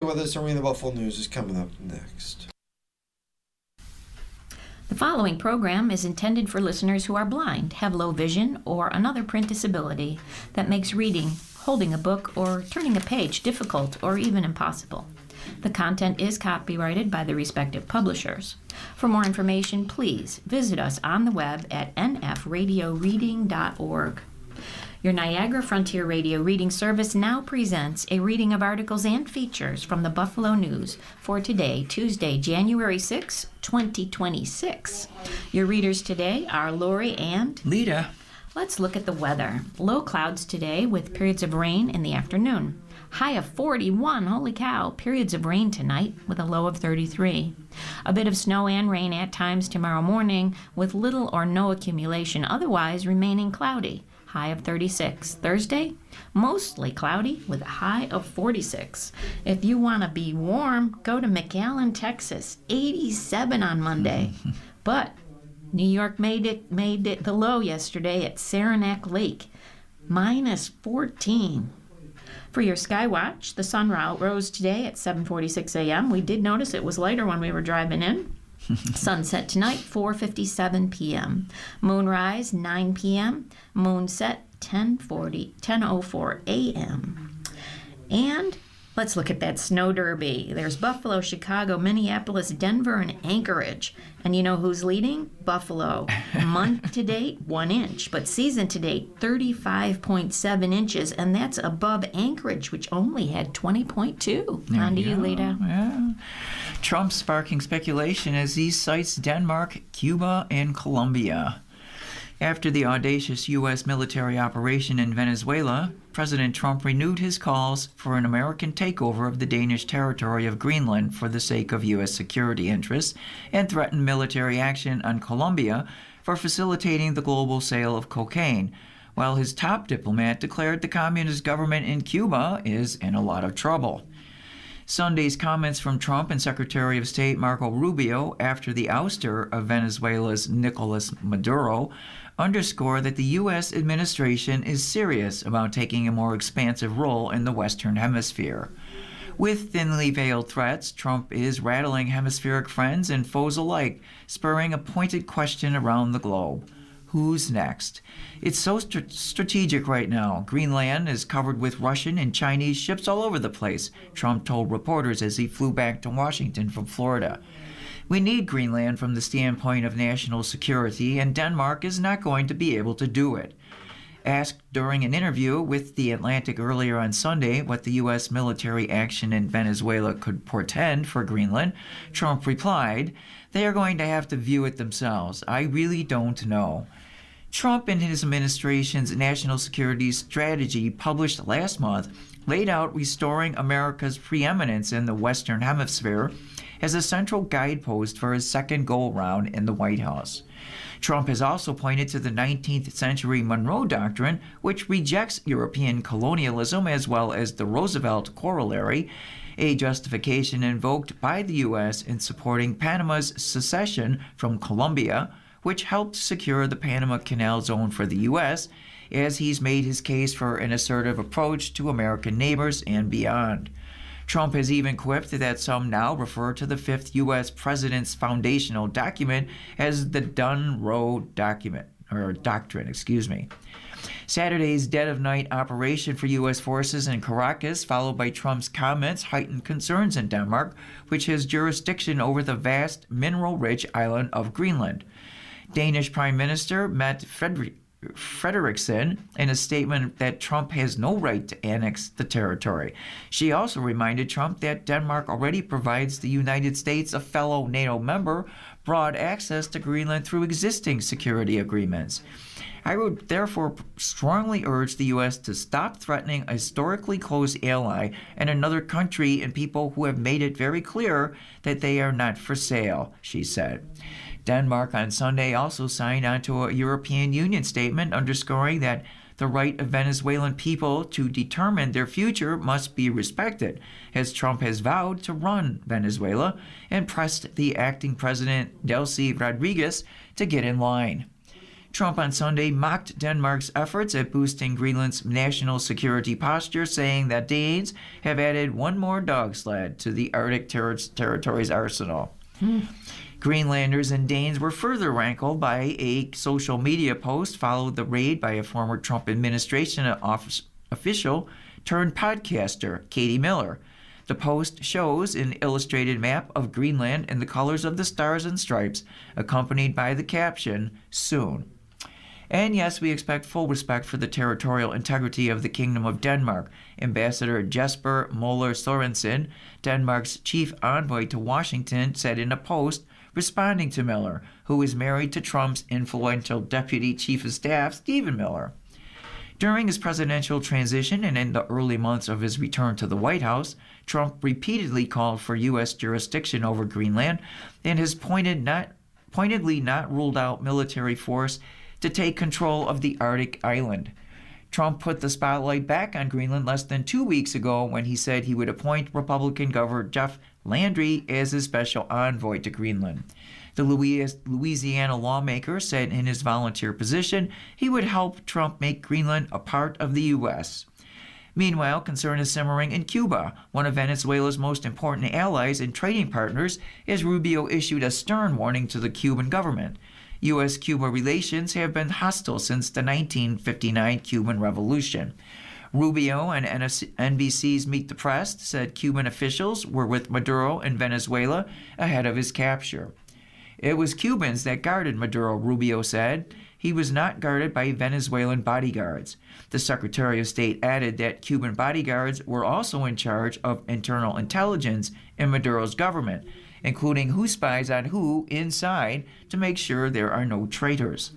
about this during the Buffalo News is coming up next. The following program is intended for listeners who are blind, have low vision, or another print disability that makes reading, holding a book, or turning a page difficult or even impossible. The content is copyrighted by the respective publishers. For more information, please visit us on the web at nfradioreading.org. Your Niagara Frontier Radio reading service now presents a reading of articles and features from the Buffalo News for today, Tuesday, January 6, 2026. Your readers today are Lori and Lita. Let's look at the weather. Low clouds today with periods of rain in the afternoon. High of 41, holy cow, periods of rain tonight with a low of 33. A bit of snow and rain at times tomorrow morning with little or no accumulation, otherwise remaining cloudy. High of 36. Thursday, mostly cloudy with a high of 46. If you want to be warm, go to McAllen, Texas. 87 on Monday. But New York made it the low yesterday at Saranac Lake. Minus 14. For your sky watch, the sun rose today at 7:46 a.m. We did notice it was lighter when we were driving in. Sunset tonight, 4:57 p.m. Moonrise, 9 p.m. Moonset, 10:04 a.m. And let's look at that snow derby. There's Buffalo, Chicago, Minneapolis, Denver, and Anchorage. And you know who's leading? Buffalo. Month to date, 1 inch. But season to date, 35.7 inches. And that's above Anchorage, which only had 20.2. On to you, Lita. Yeah. Trump sparking speculation as he cites Denmark, Cuba, and Colombia. After the audacious U.S. military operation in Venezuela, President Trump renewed his calls for an American takeover of the Danish territory of Greenland for the sake of U.S. security interests and threatened military action on Colombia for facilitating the global sale of cocaine, while his top diplomat declared the communist government in Cuba is in a lot of trouble. Sunday's comments from Trump and Secretary of State Marco Rubio after the ouster of Venezuela's Nicolas Maduro underscore that the U.S. administration is serious about taking a more expansive role in the Western Hemisphere. With thinly veiled threats, Trump is rattling hemispheric friends and foes alike, spurring a pointed question around the globe. Who's next? It's so strategic right now. Greenland is covered with Russian and Chinese ships all over the place, Trump told reporters as he flew back to Washington from Florida. We need Greenland from the standpoint of national security, and Denmark is not going to be able to do it. Asked during an interview with The Atlantic earlier on Sunday what the U.S. military action in Venezuela could portend for Greenland, Trump replied, "They are going to have to view it themselves. I really don't know." Trump and his administration's national security strategy published last month laid out restoring America's preeminence in the Western Hemisphere as a central guidepost for his second go-around in the White House. Trump has also pointed to the 19th century Monroe Doctrine, which rejects European colonialism as well as the Roosevelt Corollary, a justification invoked by the U.S. in supporting Panama's secession from Colombia, which helped secure the Panama Canal Zone for the U.S., as he's made his case for an assertive approach to American neighbors and beyond. Trump has even quipped that some now refer to the fifth U.S. president's foundational document as the Monroe Doctrine. Saturday's dead-of-night operation for U.S. forces in Caracas, followed by Trump's comments, heightened concerns in Denmark, which has jurisdiction over the vast mineral-rich island of Greenland. Danish Prime Minister Mette Frederiksen in a statement that Trump has no right to annex the territory. She also reminded Trump that Denmark already provides the United States, a fellow NATO member, broad access to Greenland through existing security agreements. I would therefore strongly urge the U.S. to stop threatening a historically close ally and another country and people who have made it very clear that they are not for sale, she said. Denmark on Sunday also signed onto a European Union statement underscoring that the right of Venezuelan people to determine their future must be respected, as Trump has vowed to run Venezuela and pressed the acting president Delcy Rodriguez to get in line. Trump on Sunday mocked Denmark's efforts at boosting Greenland's national security posture, saying that Danes have added one more dog sled to the Arctic territory's arsenal. Greenlanders and Danes were further rankled by a social media post following the raid by a former Trump administration official turned podcaster, Katie Miller. The post shows an illustrated map of Greenland in the colors of the stars and stripes, accompanied by the caption, "Soon." And yes, we expect full respect for the territorial integrity of the Kingdom of Denmark. Ambassador Jesper Moller Sorensen, Denmark's chief envoy to Washington, said in a post responding to Miller, who is married to Trump's influential deputy chief of staff, Stephen Miller. During his presidential transition and in the early months of his return to the White House, Trump repeatedly called for U.S. jurisdiction over Greenland and has pointedly not ruled out military force to take control of the Arctic island. Trump put the spotlight back on Greenland less than 2 weeks ago when he said he would appoint Republican Governor Jeff Landry as his special envoy to Greenland. The Louisiana lawmaker said in his volunteer position he would help Trump make Greenland a part of the U.S. Meanwhile, concern is simmering in Cuba, one of Venezuela's most important allies and trading partners, as Rubio issued a stern warning to the Cuban government. U.S.-Cuba relations have been hostile since the 1959 Cuban Revolution. Rubio and NBC's Meet the Press said Cuban officials were with Maduro in Venezuela ahead of his capture. It was Cubans that guarded Maduro, Rubio said. He was not guarded by Venezuelan bodyguards. The Secretary of State added that Cuban bodyguards were also in charge of internal intelligence in Maduro's government, including who spies on who inside to make sure there are no traitors.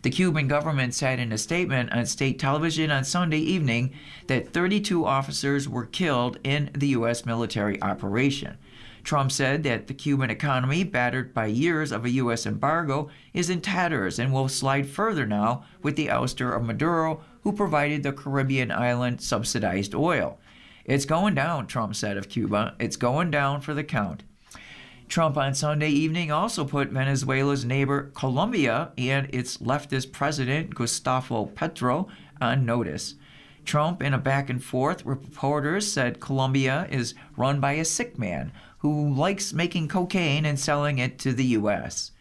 The Cuban government said in a statement on state television on Sunday evening that 32 officers were killed in the U.S. military operation. Trump said that the Cuban economy, battered by years of a U.S. embargo, is in tatters and will slide further now with the ouster of Maduro, who provided the Caribbean island subsidized oil. It's going down, Trump said of Cuba. It's going down for the count. Trump on Sunday evening also put Venezuela's neighbor Colombia and its leftist president Gustavo Petro on notice. Trump, in a back and forth with reporters, said Colombia is run by a sick man who likes making cocaine and selling it to the U.S.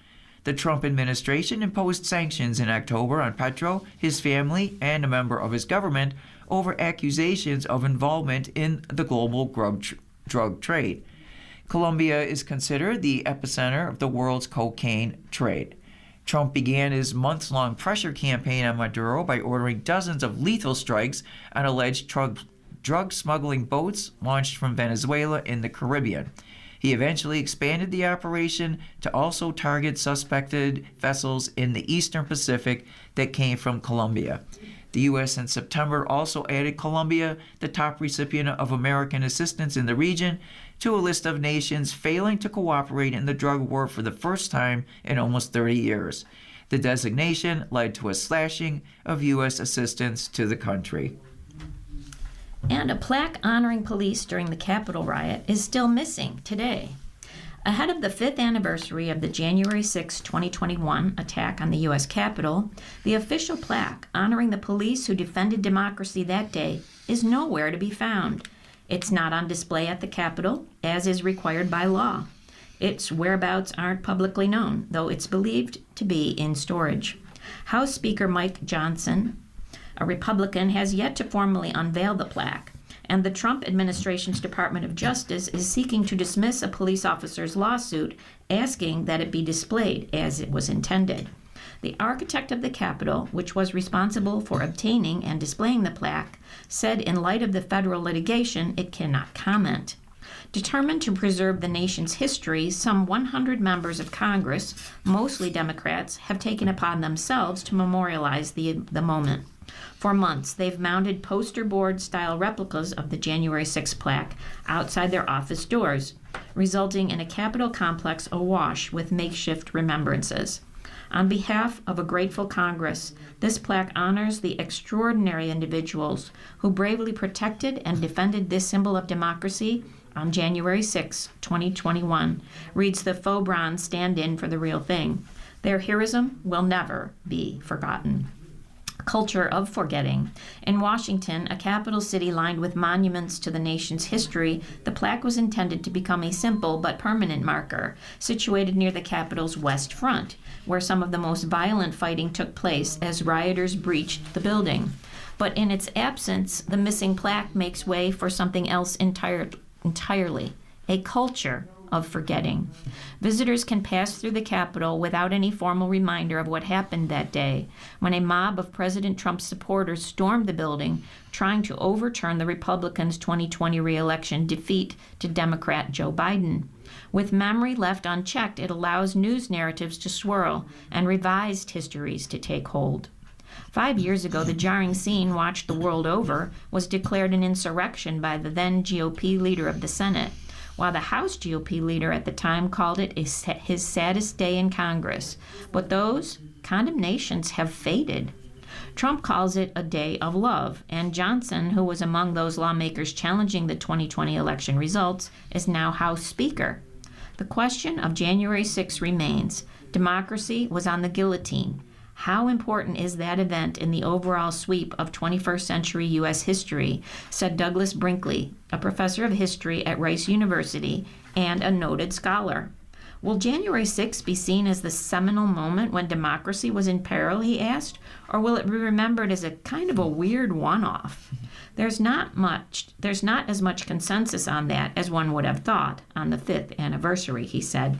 The Trump administration imposed sanctions in October on Petro, his family, and a member of his government over accusations of involvement in the global drug trade. Colombia is considered the epicenter of the world's cocaine trade. Trump began his months-long pressure campaign on Maduro by ordering dozens of lethal strikes on alleged drug smuggling boats launched from Venezuela in the Caribbean. He eventually expanded the operation to also target suspected vessels in the Eastern Pacific that came from Colombia. The U.S. in September also added Colombia, the top recipient of American assistance in the region, to a list of nations failing to cooperate in the drug war for the first time in almost 30 years. The designation led to a slashing of U.S. assistance to the country. And a plaque honoring police during the Capitol riot is still missing today. Ahead of the 5th anniversary of the January 6, 2021 attack on the U.S. Capitol, the official plaque honoring the police who defended democracy that day is nowhere to be found. It's not on display at the Capitol, as is required by law. Its whereabouts aren't publicly known, though it's believed to be in storage. House Speaker Mike Johnson, a Republican, has yet to formally unveil the plaque, and the Trump administration's Department of Justice is seeking to dismiss a police officer's lawsuit asking that it be displayed as it was intended. The architect of the Capitol, which was responsible for obtaining and displaying the plaque, said in light of the federal litigation it cannot comment. Determined to preserve the nation's history, some 100 members of Congress, mostly Democrats, have taken upon themselves to memorialize the moment. For months, they've mounted poster board-style replicas of the January 6 plaque outside their office doors, resulting in a Capitol complex awash with makeshift remembrances. On behalf of a grateful Congress, this plaque honors the extraordinary individuals who bravely protected and defended this symbol of democracy on January 6, 2021, reads the faux bronze stand-in for the real thing. Their heroism will never be forgotten. Culture of forgetting. In Washington, a capital city lined with monuments to the nation's history, the plaque was intended to become a simple but permanent marker, situated near the Capitol's west front, where some of the most violent fighting took place as rioters breached the building. But in its absence, the missing plaque makes way for something else entirely, a culture of forgetting. Visitors can pass through the Capitol without any formal reminder of what happened that day, when a mob of President Trump's supporters stormed the building, trying to overturn the Republicans' 2020 re-election defeat to Democrat Joe Biden. With memory left unchecked, it allows news narratives to swirl and revised histories to take hold. 5 years ago, the jarring scene watched the world over was declared an insurrection by the then GOP leader of the Senate, while the House GOP leader at the time called it his saddest day in Congress. But those condemnations have faded. Trump calls it a day of love, and Johnson, who was among those lawmakers challenging the 2020 election results, is now House Speaker. The question of January 6 remains. Democracy was on the guillotine. How important is that event in the overall sweep of 21st century U.S. history, said Douglas Brinkley, a professor of history at Rice University and a noted scholar. Will January 6 be seen as the seminal moment when democracy was in peril, he asked, or will it be remembered as a kind of a weird one-off? There's not as much consensus on that as one would have thought on the 5th anniversary, he said.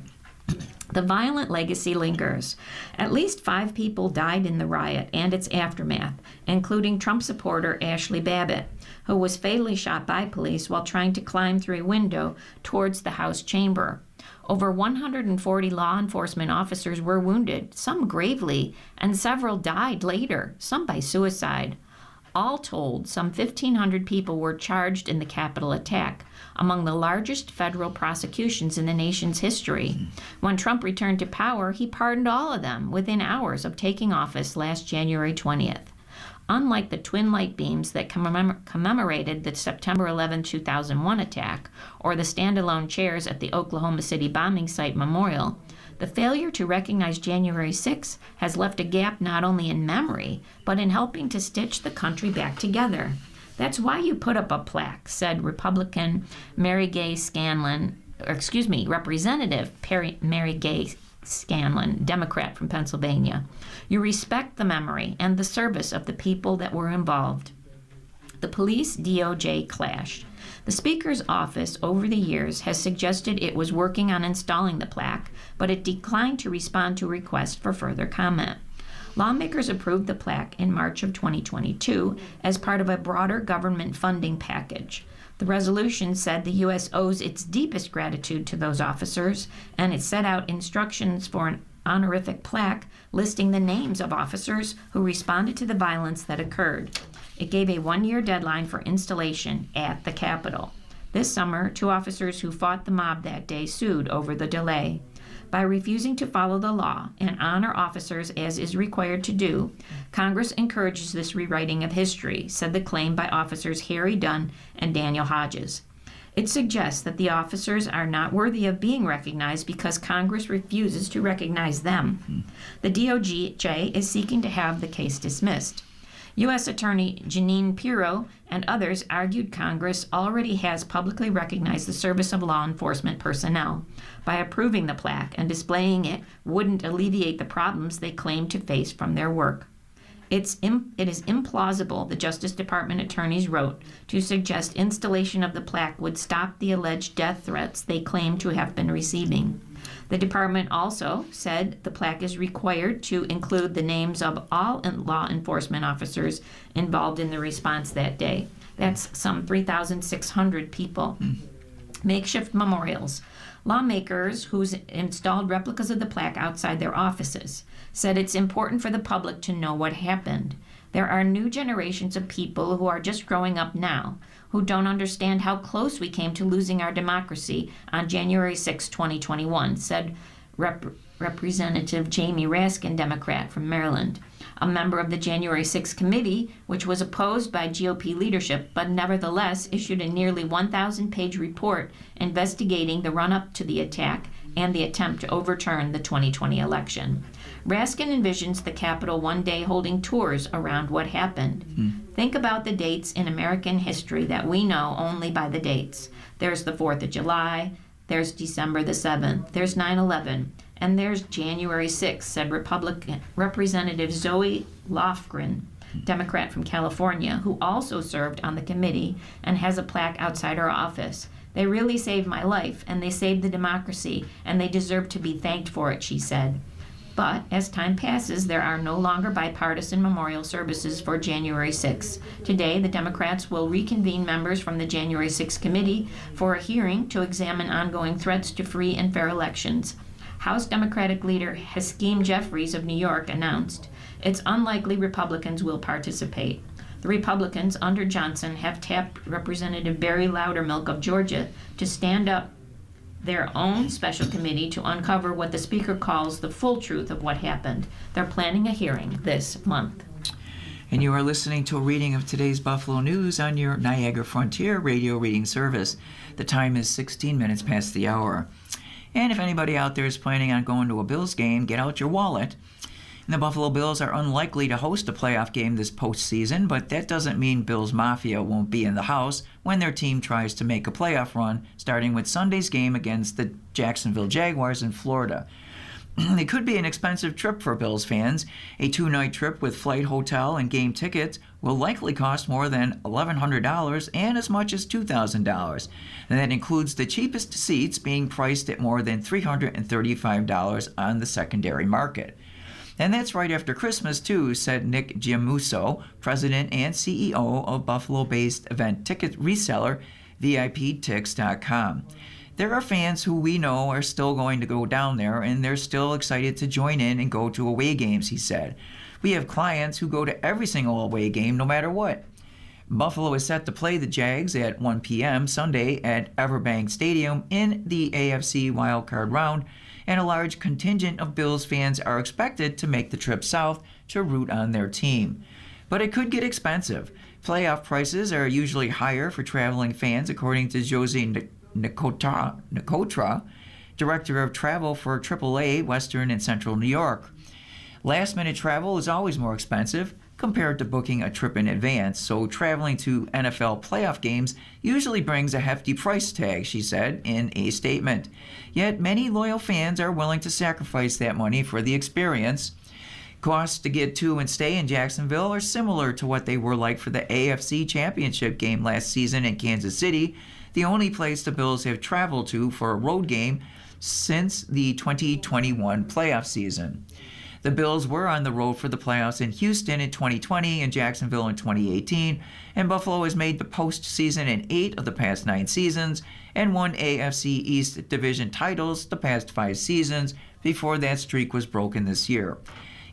The violent legacy lingers. At least 5 people died in the riot and its aftermath, including Trump supporter Ashley Babbitt, who was fatally shot by police while trying to climb through a window towards the House chamber. Over 140 law enforcement officers were wounded, some gravely, and several died later, some by suicide. All told, some 1,500 people were charged in the Capitol attack, among the largest federal prosecutions in the nation's history. When Trump returned to power, he pardoned all of them within hours of taking office last January 20th. Unlike the twin light beams that commemorated the September 11, 2001 attack, or the standalone chairs at the Oklahoma City bombing site memorial, the failure to recognize January 6 has left a gap not only in memory, but in helping to stitch the country back together. That's why you put up a plaque, said Representative Mary Gay Scanlon, Democrat from Pennsylvania. You respect the memory and the service of the people that were involved. The police-DOJ clash. The Speaker's office over the years has suggested it was working on installing the plaque, but it declined to respond to requests for further comment. Lawmakers approved the plaque in March of 2022 as part of a broader government funding package. The resolution said the U.S. owes its deepest gratitude to those officers, and it set out instructions for an honorific plaque listing the names of officers who responded to the violence that occurred. It gave a 1-year deadline for installation at the Capitol. This summer, 2 officers who fought the mob that day sued over the delay. By refusing to follow the law and honor officers as is required to do, Congress encourages this rewriting of history, said the claim by officers Harry Dunn and Daniel Hodges. It suggests that the officers are not worthy of being recognized because Congress refuses to recognize them. The DOJ is seeking to have the case dismissed. U.S. Attorney Jeanine Pirro and others argued Congress already has publicly recognized the service of law enforcement personnel. By approving the plaque and displaying it wouldn't alleviate the problems they claim to face from their work. It is implausible, the Justice Department attorneys wrote, to suggest installation of the plaque would stop the alleged death threats they claim to have been receiving. The department also said the plaque is required to include the names of all law enforcement officers involved in the response that day. That's some 3,600 people. Makeshift memorials. Lawmakers who installed replicas of the plaque outside their offices said it's important for the public to know what happened. There are new generations of people who are just growing up now who don't understand how close we came to losing our democracy on January 6, 2021, said Representative Jamie Raskin, Democrat from Maryland, a member of the January 6 committee, which was opposed by GOP leadership, but nevertheless issued a nearly 1,000-page report investigating the run-up to the attack and the attempt to overturn the 2020 election. Raskin envisions the Capitol one day holding tours around what happened. Think about the dates in American history that we know only by the dates. There's the 4th of July, there's December the 7th, there's 9/11, and there's January 6th, said Republican Representative Zoe Lofgren, Democrat from California, who also served on the committee and has a plaque outside her office. They really saved my life, and they saved the democracy, and they deserve to be thanked for it, she said. But as time passes, there are no longer bipartisan memorial services for January 6th. Today, the Democrats will reconvene members from the January 6th committee for a hearing to examine ongoing threats to free and fair elections. House Democratic leader Hakeem Jeffries of New York announced, "It's unlikely Republicans will participate." The Republicans under Johnson have tapped Representative Barry Loudermilk of Georgia to stand up their own special committee to uncover what the Speaker calls the full truth of what happened. They're planning a hearing this month. And you are listening to a reading of today's Buffalo News on your Niagara Frontier radio reading service. The time is 16 minutes past the hour. And if anybody out there is planning on going to a Bills game, get out your wallet. And the Buffalo Bills are unlikely to host a playoff game this postseason, but that doesn't mean Bills Mafia won't be in the house when their team tries to make a playoff run, starting with Sunday's game against the Jacksonville Jaguars in Florida. It could be an expensive trip for Bills fans. A 2-night trip with flight, hotel, and game tickets will likely cost more than $1,100 and as much as $2,000. And that includes the cheapest seats being priced at more than $335 on the secondary market. And that's right after Christmas, too, said Nick Giamusso, president and CEO of Buffalo-based event ticket reseller VIPTix.com. There are fans who we know are still going to go down there, and they're still excited to join in and go to away games, he said. We have clients who go to every single away game, no matter what. Buffalo is set to play the Jags at 1 p.m. Sunday at Everbank Stadium in the AFC wildcard round, and a large contingent of Bills fans are expected to make the trip south to root on their team. But it could get expensive. Playoff prices are usually higher for traveling fans, according to Josie Nicotra, director of travel for AAA Western and Central New York. Last-minute travel is always more expensive compared to booking a trip in advance, so traveling to NFL playoff games usually brings a hefty price tag, she said in a statement. Yet many loyal fans are willing to sacrifice that money for the experience. Costs to get to and stay in Jacksonville are similar to what they were like for the AFC Championship game last season in Kansas City, the only place the Bills have traveled to for a road game since the 2021 playoff season. The Bills were on the road for the playoffs in Houston in 2020 and Jacksonville in 2018, and Buffalo has made the postseason in 8 of the past 9 seasons and won AFC East Division titles the past 5 seasons before that streak was broken this year.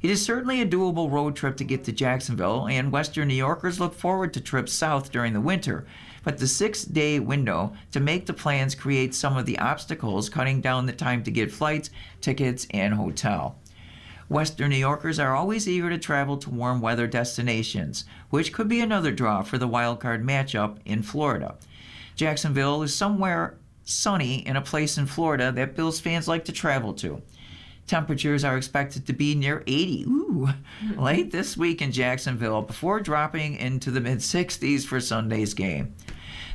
It is certainly a doable road trip to get to Jacksonville, and Western New Yorkers look forward to trips south during the winter, but the 6-day window to make the plans creates some of the obstacles, cutting down the time to get flights, tickets, and hotel. Western New Yorkers are always eager to travel to warm weather destinations, which could be another draw for the wildcard matchup in Florida. Jacksonville is somewhere sunny in a place in Florida that Bills fans like to travel to. Temperatures are expected to be near 80 late this week in Jacksonville before dropping into the mid-60s for Sunday's game.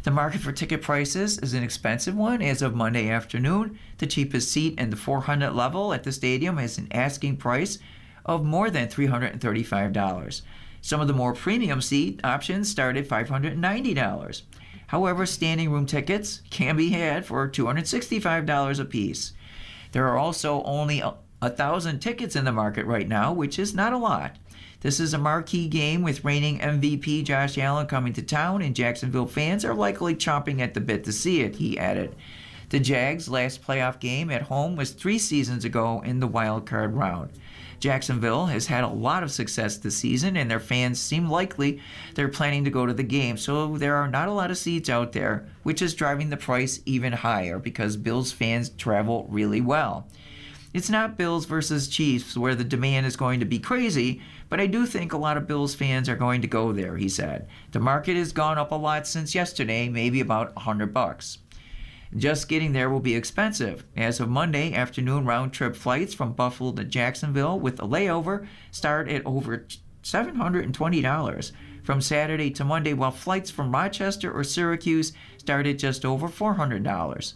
The market for ticket prices is an expensive one as of Monday afternoon. The cheapest seat in the 400 level at the stadium has an asking price of more than $335. Some of the more premium seat options start at $590. However, standing room tickets can be had for $265 apiece. There are also only 1,000 tickets in the market right now, which is not a lot. This is a marquee game with reigning MVP Josh Allen coming to town, and Jacksonville fans are likely chomping at the bit to see it, he added. The Jags' last playoff game at home was 3 seasons ago in the wild card round. Jacksonville has had a lot of success this season, and their fans seem likely they're planning to go to the game, so there are not a lot of seats out there, which is driving the price even higher because Bills fans travel really well. It's not Bills versus Chiefs where the demand is going to be crazy, but I do think a lot of Bills fans are going to go there, he said. The market has gone up a lot since yesterday, maybe about $100. Just getting there will be expensive. As of Monday, afternoon round-trip flights from Buffalo to Jacksonville with a layover start at over $720 from Saturday to Monday, while flights from Rochester or Syracuse start at just over $400.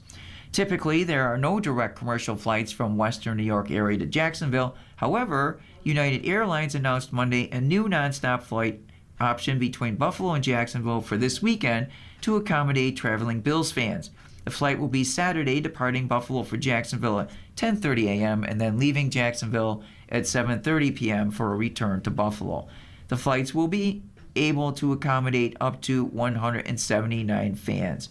Typically, there are no direct commercial flights from Western New York area to Jacksonville. However, United Airlines announced Monday a new nonstop flight option between Buffalo and Jacksonville for this weekend to accommodate traveling Bills fans. The flight will be Saturday, departing Buffalo for Jacksonville at 10:30 a.m. and then leaving Jacksonville at 7:30 p.m. for a return to Buffalo. The flights will be able to accommodate up to 179 fans.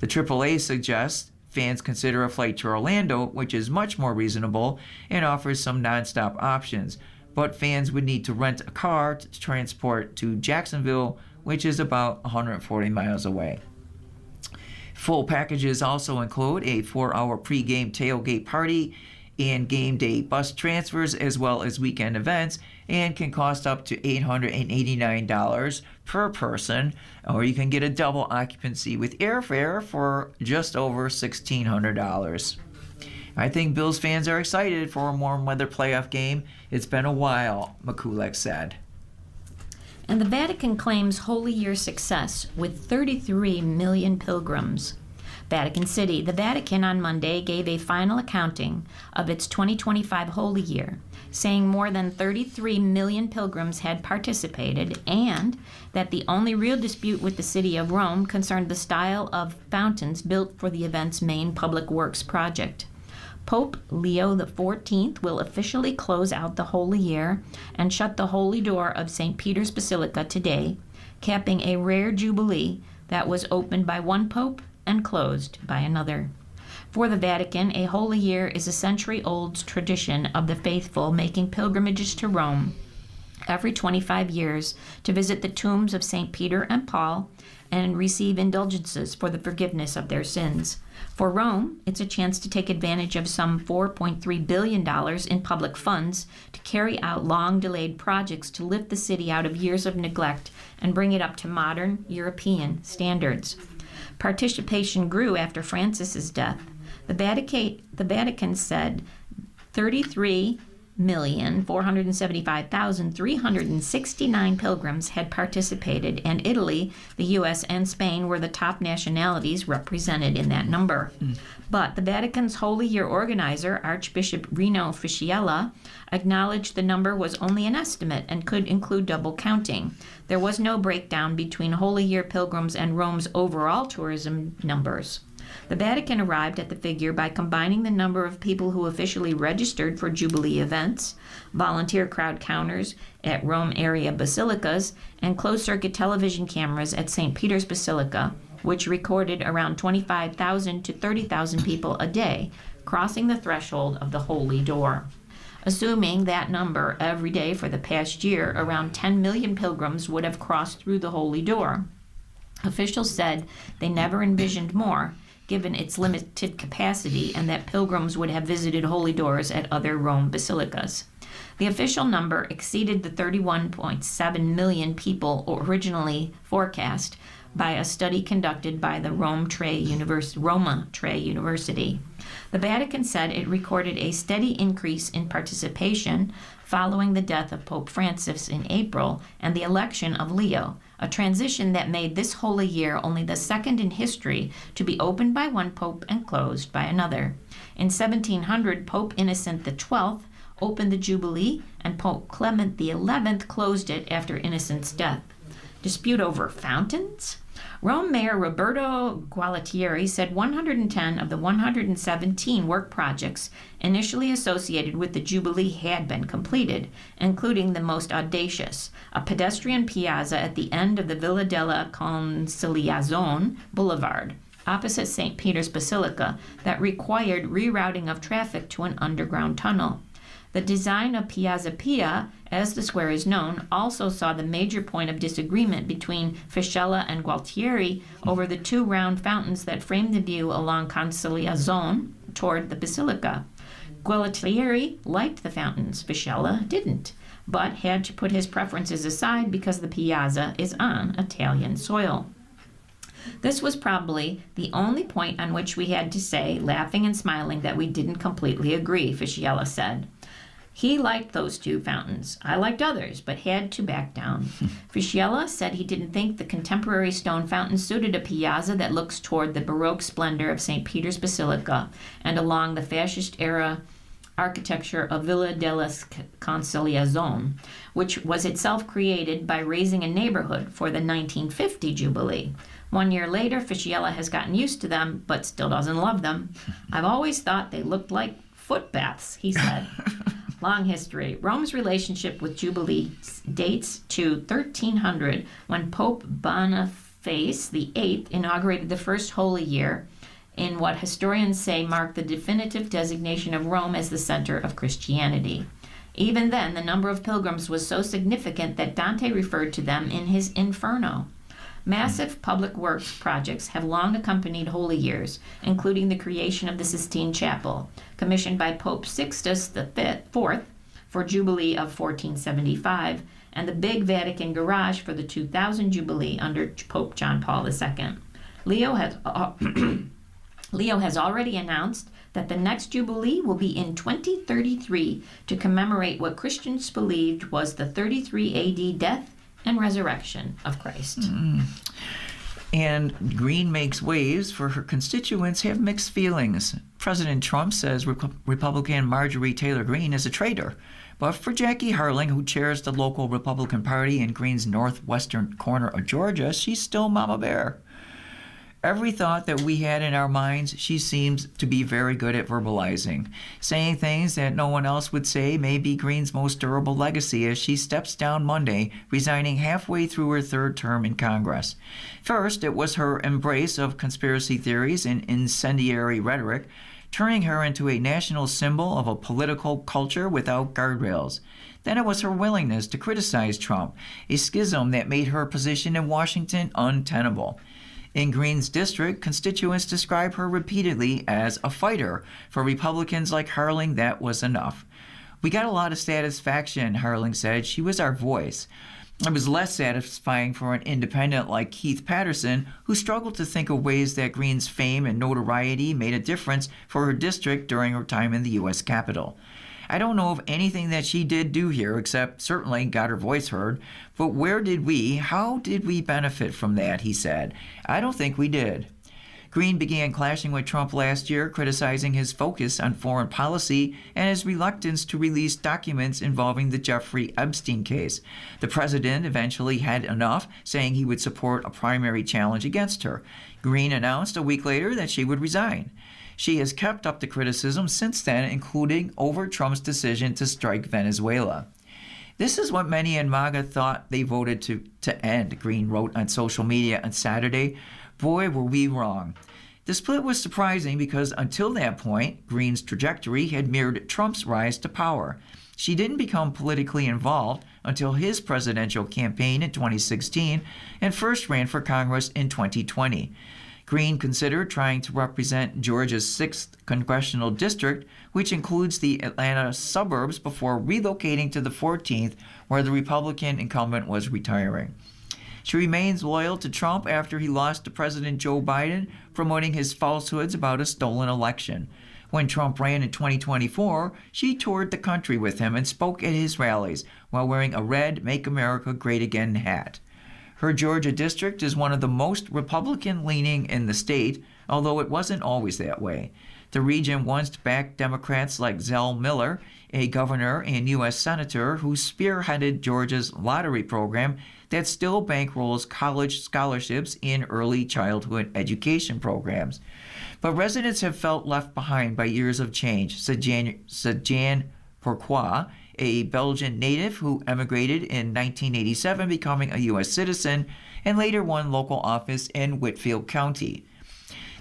The AAA suggests fans consider a flight to Orlando, which is much more reasonable and offers some nonstop options. But fans would need to rent a car to transport to Jacksonville, which is about 140 miles away. Full packages also include a 4-hour pregame tailgate party and game day bus transfers, as well as weekend events, and can cost up to $889 per person, or you can get a double occupancy with airfare for just over $1,600. I think Bills fans are excited for a warm weather playoff game. It's been a while, Mikulek said. And the Vatican claims Holy Year success with 33 million pilgrims. Vatican City. The Vatican on Monday gave a final accounting of its 2025 Holy Year, saying more than 33 million pilgrims had participated, and that the only real dispute with the city of Rome concerned the style of fountains built for the event's main public works project. Pope Leo XIV will officially close out the Holy Year and shut the Holy Door of St. Peter's Basilica today, capping a rare jubilee that was opened by one pope and closed by another. For the Vatican, a Holy Year is a century-old tradition of the faithful making pilgrimages to Rome every 25 years to visit the tombs of St. Peter and Paul and receive indulgences for the forgiveness of their sins. For Rome, it's a chance to take advantage of some $4.3 billion in public funds to carry out long-delayed projects to lift the city out of years of neglect and bring it up to modern European standards. Participation grew after Francis's death. The Vatican said 33,475,369 pilgrims had participated, and Italy, the U.S., and Spain were the top nationalities represented in that number. But the Vatican's Holy Year organizer, Archbishop Rino Fisciella, acknowledged the number was only an estimate and could include double counting. There was no breakdown between Holy Year pilgrims and Rome's overall tourism numbers. The Vatican arrived at the figure by combining the number of people who officially registered for Jubilee events, volunteer crowd counters at Rome area basilicas, and closed-circuit television cameras at St. Peter's Basilica, which recorded around 25,000 to 30,000 people a day, crossing the threshold of the Holy Door. Assuming that number every day for the past year, around 10 million pilgrims would have crossed through the Holy Door. Officials said they never envisioned more, given its limited capacity, and that pilgrims would have visited holy doors at other Rome basilicas. The official number exceeded the 31.7 million people originally forecast by a study conducted by the Roma Tre University. The Vatican said it recorded a steady increase in participation following the death of Pope Francis in April and the election of Leo, a transition that made this Holy Year only the second in history to be opened by one pope and closed by another. In 1700, Pope Innocent XII opened the Jubilee, and Pope Clement XI closed it after Innocent's death. Dispute over fountains? Rome Mayor Roberto Gualtieri said 110 of the 117 work projects initially associated with the Jubilee had been completed, including the most audacious, a pedestrian piazza at the end of the Villa della Conciliazione Boulevard, opposite St. Peter's Basilica, that required rerouting of traffic to an underground tunnel. The design of Piazza Pia, as the square is known, also saw the major point of disagreement between Fisciella and Gualtieri over the two round fountains that framed the view along Conciliazione toward the Basilica. Gualtieri liked the fountains, Fisciella didn't, but had to put his preferences aside because the piazza is on Italian soil. This was probably the only point on which we had to say, laughing and smiling, that we didn't completely agree, Fischiella said. He liked those two fountains. I liked others, but had to back down. Fischiella said he didn't think the contemporary stone fountain suited a piazza that looks toward the Baroque splendor of St. Peter's Basilica and along the fascist-era architecture of Villa della Conciliazione, which was itself created by raising a neighborhood for the 1950 Jubilee. 1 year later, Fischiella has gotten used to them, but still doesn't love them. I've always thought they looked like foot baths, he said. Long history. Rome's relationship with Jubilee dates to 1300, when Pope Boniface VIII inaugurated the first Holy Year, in what historians say marked the definitive designation of Rome as the center of Christianity. Even then, the number of pilgrims was so significant that Dante referred to them in his Inferno. Massive public works projects have long accompanied Holy Years, including the creation of the Sistine Chapel, commissioned by Pope Sixtus IV for Jubilee of 1475, and the big Vatican garage for the 2000 Jubilee under Pope John Paul II. Leo has already announced that the next Jubilee will be in 2033 to commemorate what Christians believed was the 33 AD death and resurrection of Christ. And Green makes waves, for her constituents have mixed feelings. President Trump says Republican Marjorie Taylor Greene is a traitor. But for Jackie Harling, who chairs the local Republican Party in Greene's northwestern corner of Georgia, she's still Mama Bear. Every thought that we had in our minds, she seems to be very good at verbalizing. Saying things that no one else would say may be Greene's most durable legacy as she steps down Monday, resigning halfway through her third term in Congress. First, it was her embrace of conspiracy theories and incendiary rhetoric, turning her into a national symbol of a political culture without guardrails. Then it was her willingness to criticize Trump, a schism that made her position in Washington untenable. In Greene's district, constituents describe her repeatedly as a fighter. For Republicans like Harling, that was enough. We got a lot of satisfaction, Harling said. She was our voice. It was less satisfying for an independent like Keith Patterson, who struggled to think of ways that Greene's fame and notoriety made a difference for her district during her time in the U.S. Capitol. I don't know of anything that she did do here, except certainly got her voice heard. But how did we benefit from that, he said. I don't think we did. Greene began clashing with Trump last year, criticizing his focus on foreign policy and his reluctance to release documents involving the Jeffrey Epstein case. The president eventually had enough, saying he would support a primary challenge against her. Greene announced a week later that she would resign. She has kept up the criticism since then, including over Trump's decision to strike Venezuela. This is what many in MAGA thought they voted to end, Greene wrote on social media on Saturday. Boy, were we wrong. The split was surprising because until that point, Greene's trajectory had mirrored Trump's rise to power. She didn't become politically involved until his presidential campaign in 2016 and first ran for Congress in 2020. Greene considered trying to represent Georgia's 6th congressional district, which includes the Atlanta suburbs, before relocating to the 14th, where the Republican incumbent was retiring. She remains loyal to Trump after he lost to President Joe Biden, promoting his falsehoods about a stolen election. When Trump ran in 2024, she toured the country with him and spoke at his rallies while wearing a red Make America Great Again hat. Her Georgia district is one of the most Republican-leaning in the state, although it wasn't always that way. The region once backed Democrats like Zell Miller, a governor and U.S. senator who spearheaded Georgia's lottery program that still bankrolls college scholarships in early childhood education programs. But residents have felt left behind by years of change, said Jan Pourquoi, a Belgian native who emigrated in 1987, becoming a U.S. citizen, and later won local office in Whitfield County.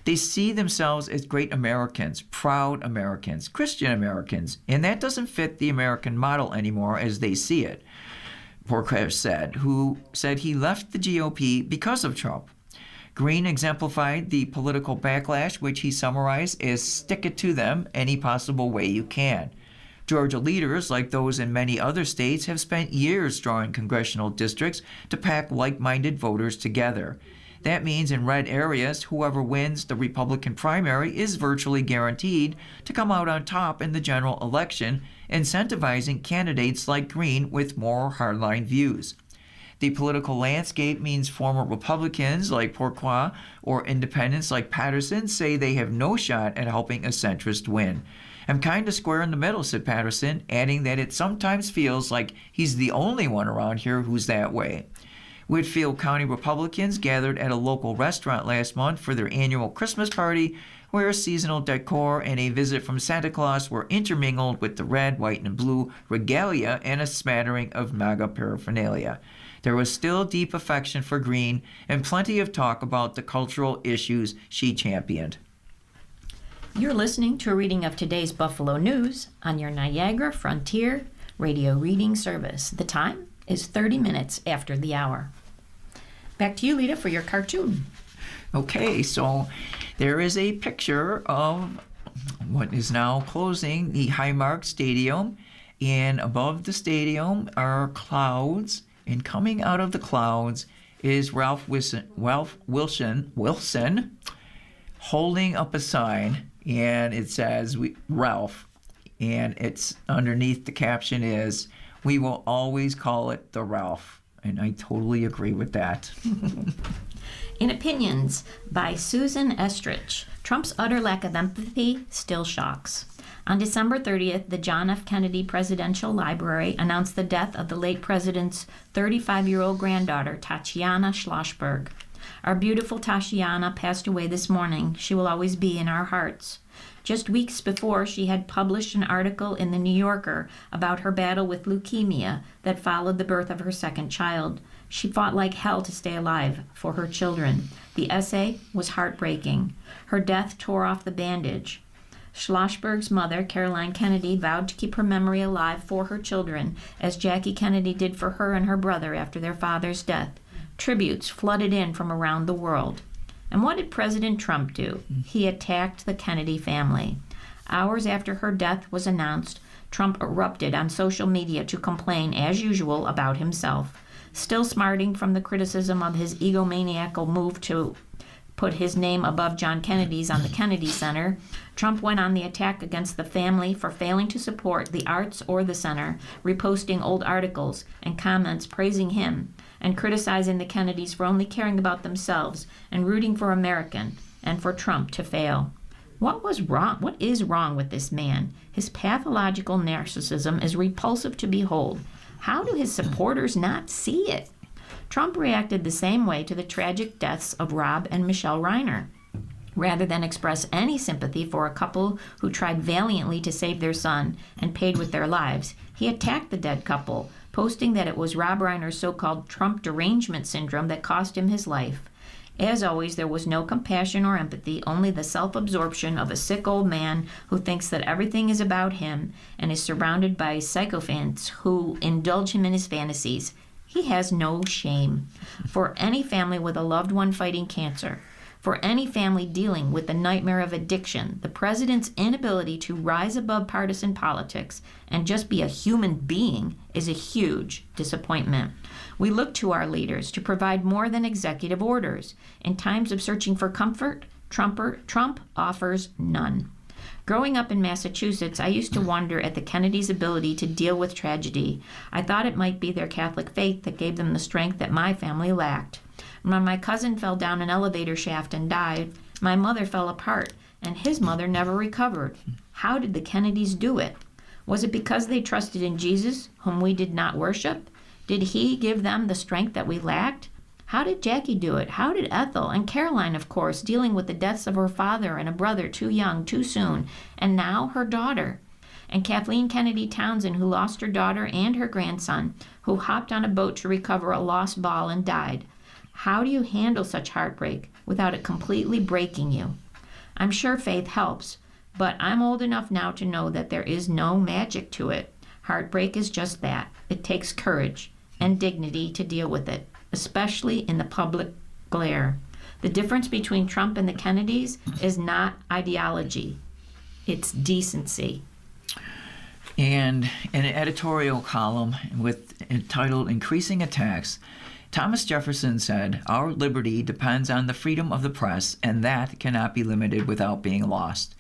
They see themselves as great Americans, proud Americans, Christian Americans, and that doesn't fit the American model anymore as they see it, Pourquoi said, who said he left the GOP because of Trump. Greene exemplified the political backlash, which he summarized as stick it to them any possible way you can. Georgia leaders, like those in many other states, have spent years drawing congressional districts to pack like-minded voters together. That means in red areas, whoever wins the Republican primary is virtually guaranteed to come out on top in the general election, incentivizing candidates like Green with more hardline views. The political landscape means former Republicans like Pourquoi or independents like Patterson say they have no shot at helping a centrist win. "I'm kind of square in the middle," said Patterson, adding that it sometimes feels like he's the only one around here who's that way. Whitfield County Republicans gathered at a local restaurant last month for their annual Christmas party, where seasonal decor and a visit from Santa Claus were intermingled with the red, white, and blue regalia and a smattering of MAGA paraphernalia. There was still deep affection for Green and plenty of talk about the cultural issues she championed. You're listening to a reading of today's Buffalo News on your Niagara Frontier Radio Reading Service. The time is 30 minutes after the hour. Back to you, Lita, for your cartoon. Okay, so there is a picture of what is now closing the Highmark Stadium, and above the stadium are clouds, and coming out of the clouds is Ralph Wilson holding up a sign, and it says Ralph, and it's underneath the caption is, "We will always call it the Ralph." And I totally agree with that. In Opinions by Susan Estrich, Trump's utter lack of empathy still shocks. On December 30th, the John F. Kennedy Presidential Library announced the death of the late president's 35-year-old granddaughter, Tatiana Schlossberg. Our beautiful Tatiana passed away this morning. She will always be in our hearts. Just weeks before, she had published an article in The New Yorker about her battle with leukemia that followed the birth of her second child. She fought like hell to stay alive for her children. The essay was heartbreaking. Her death tore off the bandage. Schlossberg's mother, Caroline Kennedy, vowed to keep her memory alive for her children, as Jackie Kennedy did for her and her brother after their father's death. Tributes flooded in from around the world. And what did President Trump do? He attacked the Kennedy family. Hours after her death was announced, Trump erupted on social media to complain, as usual, about himself. Still smarting from the criticism of his egomaniacal move to put his name above John Kennedy's on the Kennedy Center, Trump went on the attack against the family for failing to support the arts or the center, reposting old articles and comments praising him, and criticizing the Kennedys for only caring about themselves and rooting for American and for Trump to fail. What was wrong? What is wrong with this man? His pathological narcissism is repulsive to behold. How do his supporters not see it? Trump reacted the same way to the tragic deaths of Rob and Michelle Reiner. Rather than express any sympathy for a couple who tried valiantly to save their son and paid with their lives, he attacked the dead couple, posting that it was Rob Reiner's so-called Trump derangement syndrome that cost him his life. As always, there was no compassion or empathy, only the self-absorption of a sick old man who thinks that everything is about him and is surrounded by sycophants who indulge him in his fantasies. He has no shame. For any family with a loved one fighting cancer, for any family dealing with the nightmare of addiction, the president's inability to rise above partisan politics and just be a human being is a huge disappointment. We look to our leaders to provide more than executive orders. In times of searching for comfort, Trump offers none. Growing up in Massachusetts, I used to wonder at the Kennedys' ability to deal with tragedy. I thought it might be their Catholic faith that gave them the strength that my family lacked. When my cousin fell down an elevator shaft and died, my mother fell apart, and his mother never recovered. How did the Kennedys do it? Was it because they trusted in Jesus, whom we did not worship? Did he give them the strength that we lacked? How did Jackie do it? How did Ethel and Caroline, of course, dealing with the deaths of her father and a brother too young, too soon, and now her daughter? And Kathleen Kennedy Townsend, who lost her daughter and her grandson, who hopped on a boat to recover a lost ball and died. How do you handle such heartbreak without it completely breaking you? I'm sure faith helps, but I'm old enough now to know that there is no magic to it. Heartbreak is just that. It takes courage and dignity to deal with it, especially in the public glare. The difference between Trump and the Kennedys is not ideology. It's decency. And in an editorial column entitled Increasing Attacks, Thomas Jefferson said, "Our liberty depends on the freedom of the press, and that cannot be limited without being lost."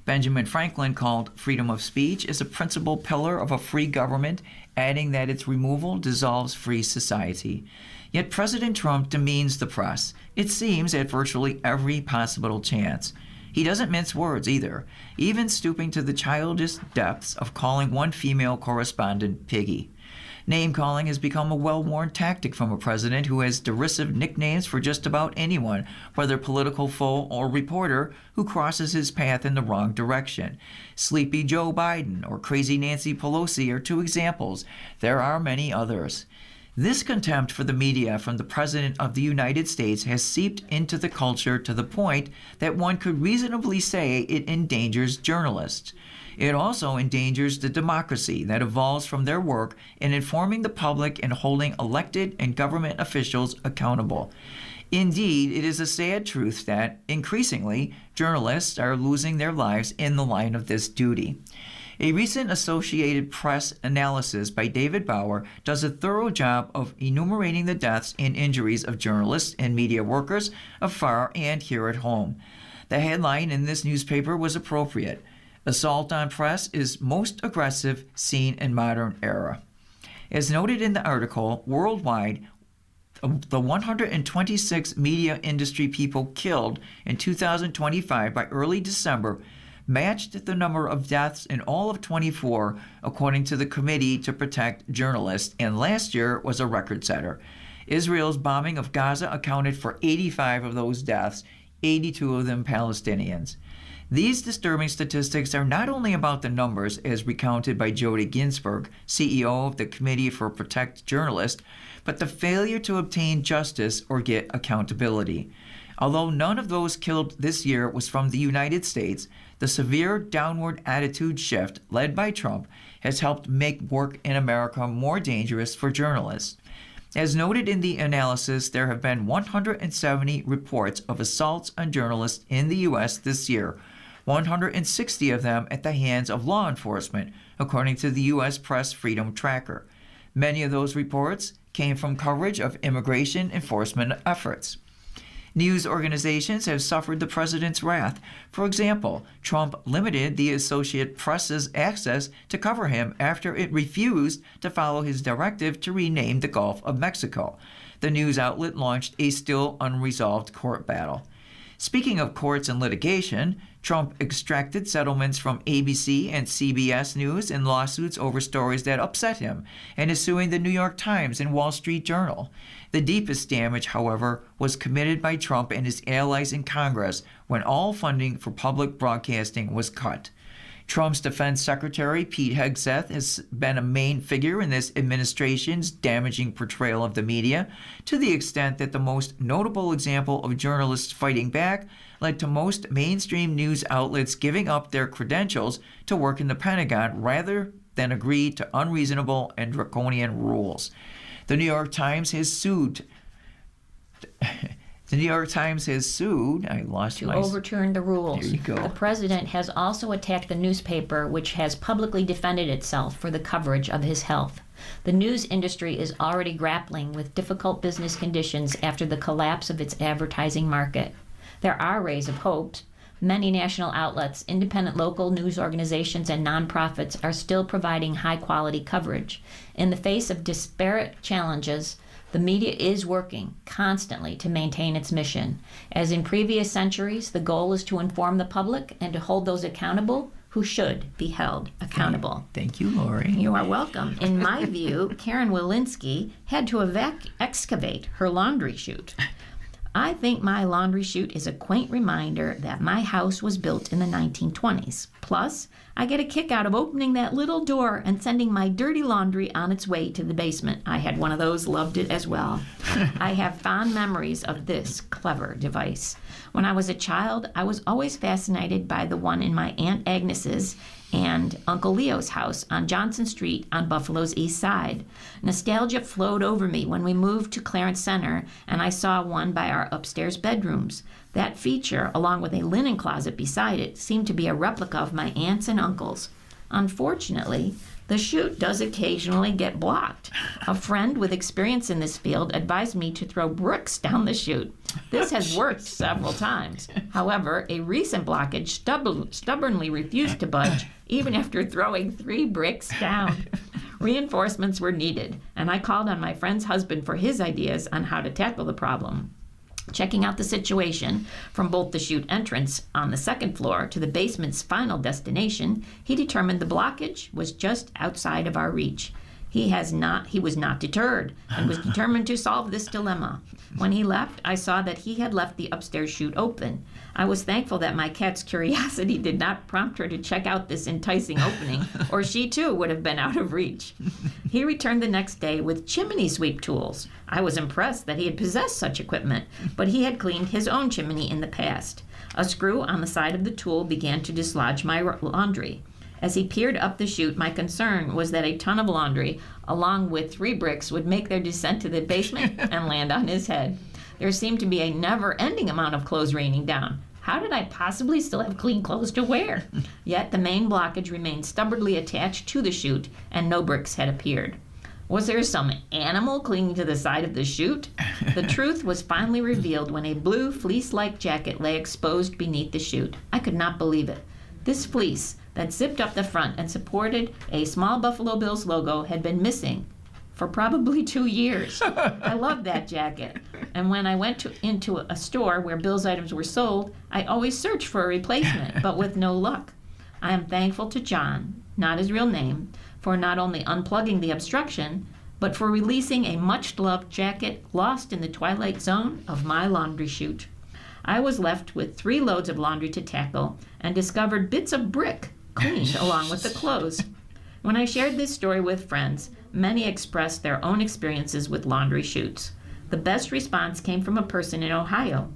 Benjamin Franklin called freedom of speech as a principal pillar of a free government, adding that its removal dissolves free society. Yet President Trump demeans the press, it seems, at virtually every possible chance. He doesn't mince words either, even stooping to the childish depths of calling one female correspondent Piggy. Name-calling has become a well-worn tactic from a president who has derisive nicknames for just about anyone, whether political foe or reporter, who crosses his path in the wrong direction. Sleepy Joe Biden or Crazy Nancy Pelosi are two examples. There are many others. This contempt for the media from the President of the United States has seeped into the culture to the point that one could reasonably say it endangers journalists. It also endangers the democracy that evolves from their work in informing the public and holding elected and government officials accountable. Indeed, it is a sad truth that, increasingly, journalists are losing their lives in the line of this duty. A recent Associated Press analysis by David Bauer does a thorough job of enumerating the deaths and injuries of journalists and media workers afar and here at home. The headline in this newspaper was appropriate. "Assault on press is most aggressive seen in modern era." As noted in the article, worldwide, the 126 media industry people killed in 2025 by early December matched the number of deaths in all of 24, according to the Committee to Protect Journalists, and last year was a record setter. Israel's bombing of Gaza accounted for 85 of those deaths, 82 of them Palestinians. These disturbing statistics are not only about the numbers, as recounted by Jody Ginsburg, CEO of the Committee for Protect Journalists, but the failure to obtain justice or get accountability. Although none of those killed this year was from the United States, the severe downward attitude shift led by Trump has helped make work in America more dangerous for journalists. As noted in the analysis, there have been 170 reports of assaults on journalists in the U.S. this year, 160 of them at the hands of law enforcement, according to the U.S. Press Freedom Tracker. Many of those reports came from coverage of immigration enforcement efforts. News organizations have suffered the president's wrath. For example, Trump limited the Associated Press's access to cover him after it refused to follow his directive to rename the Gulf of Mexico. The news outlet launched a still unresolved court battle. Speaking of courts and litigation, Trump extracted settlements from ABC and CBS News in lawsuits over stories that upset him, and is suing the New York Times and Wall Street Journal. The deepest damage, however, was committed by Trump and his allies in Congress when all funding for public broadcasting was cut. Trump's defense secretary, Pete Hegseth, has been a main figure in this administration's damaging portrayal of the media, to the extent that the most notable example of journalists fighting back led to most mainstream news outlets giving up their credentials to work in the Pentagon rather than agree to unreasonable and draconian rules. The New York Times has sued. Overturn the rules. There you go. The president has also attacked the newspaper, which has publicly defended itself for the coverage of his health. The news industry is already grappling with difficult business conditions after the collapse of its advertising market. There are rays of hope. Many national outlets, independent local news organizations, and nonprofits are still providing high-quality coverage. In the face of disparate challenges, the media is working constantly to maintain its mission. As in previous centuries, the goal is to inform the public and to hold those accountable who should be held accountable. Thank you, Lori. You are welcome. In my view, Karen Walensky had to excavate her laundry chute. I think my laundry chute is a quaint reminder that my house was built in the 1920s. Plus, I get a kick out of opening that little door and sending my dirty laundry on its way to the basement. I had one of those, loved it as well. I have fond memories of this clever device. When I was a child, I was always fascinated by the one in my Aunt Agnes's and Uncle Leo's house on Johnson Street on Buffalo's east side. Nostalgia flowed over me when we moved to Clarence Center and I saw one by our upstairs bedrooms. That feature, along with a linen closet beside it, seemed to be a replica of my aunts and uncles. Unfortunately, the chute does occasionally get blocked. A friend with experience in this field advised me to throw bricks down the chute. This has worked several times. However, a recent blockage stubbornly refused to budge even after throwing 3 bricks down. Reinforcements were needed, and I called on my friend's husband for his ideas on how to tackle the problem. Checking out the situation from both the chute entrance on the 2nd floor to the basement's final destination, he determined the blockage was just outside of our reach. He was not deterred and was determined to solve this dilemma. When he left, I saw that he had left the upstairs chute open. I was thankful that my cat's curiosity did not prompt her to check out this enticing opening, or she too would have been out of reach. He returned the next day with chimney sweep tools. I was impressed that he had possessed such equipment, but he had cleaned his own chimney in the past. A screw on the side of the tool began to dislodge my laundry. As he peered up the chute, my concern was that a ton of laundry, along with 3 bricks, would make their descent to the basement and land on his head. There seemed to be a never-ending amount of clothes raining down. How did I possibly still have clean clothes to wear? Yet the main blockage remained stubbornly attached to the chute, and no bricks had appeared. Was there some animal clinging to the side of the chute? The truth was finally revealed when a blue fleece-like jacket lay exposed beneath the chute. I could not believe it. This fleece that zipped up the front and supported a small Buffalo Bills logo had been missing for probably 2 years. I loved that jacket. And when I went into a store where Bills items were sold, I always searched for a replacement, but with no luck. I am thankful to John, not his real name, for not only unplugging the obstruction, but for releasing a much-loved jacket lost in the twilight zone of my laundry chute. I was left with 3 loads of laundry to tackle and discovered bits of brick cleaned along with the clothes. When I shared this story with friends, many expressed their own experiences with laundry chutes. The best response came from a person in Ohio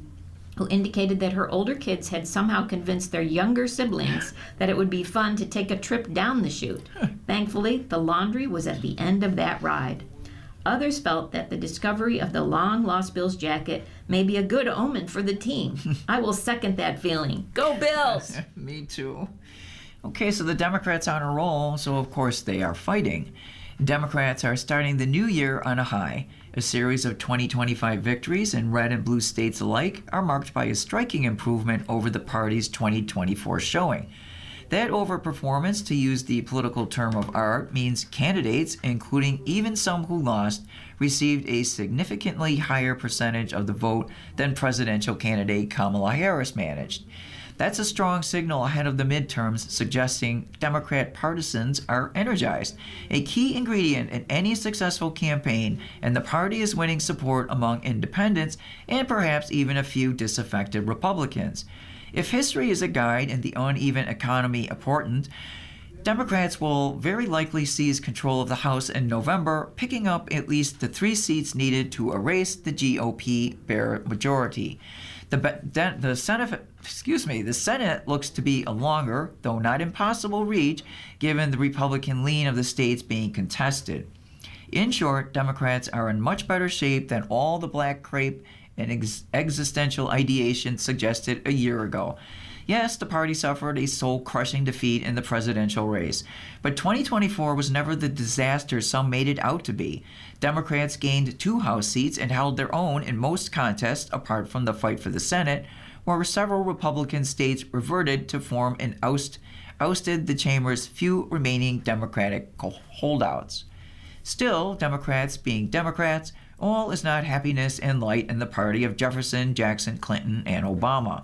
who indicated that her older kids had somehow convinced their younger siblings that it would be fun to take a trip down the chute. Thankfully, the laundry was at the end of that ride. Others felt that the discovery of the long-lost Bills jacket may be a good omen for the team. I will second that feeling. Go Bills! Me too. Okay, so the Democrats are on a roll, so of course they are fighting. Democrats are starting the new year on a high. A series of 2025 victories in red and blue states alike are marked by a striking improvement over the party's 2024 showing. That overperformance, to use the political term of art, means candidates, including even some who lost, received a significantly higher percentage of the vote than presidential candidate Kamala Harris managed. That's a strong signal ahead of the midterms, suggesting Democrat partisans are energized, a key ingredient in any successful campaign, and the party is winning support among independents and perhaps even a few disaffected Republicans. If history is a guide and the uneven economy important, Democrats will very likely seize control of the House in November, picking up at least the 3 seats needed to erase the GOP bare majority. The Senate looks to be a longer, though not impossible, reach, given the Republican lean of the states being contested. In short, Democrats are in much better shape than all the black crepe and existential ideation suggested a year ago. Yes, the party suffered a soul-crushing defeat in the presidential race, but 2024 was never the disaster some made it out to be. Democrats gained 2 House seats and held their own in most contests apart from the fight for the Senate, where several Republican states reverted to form and ousted the chamber's few remaining Democratic holdouts. Still, Democrats being Democrats, all is not happiness and light in the party of Jefferson, Jackson, Clinton, and Obama.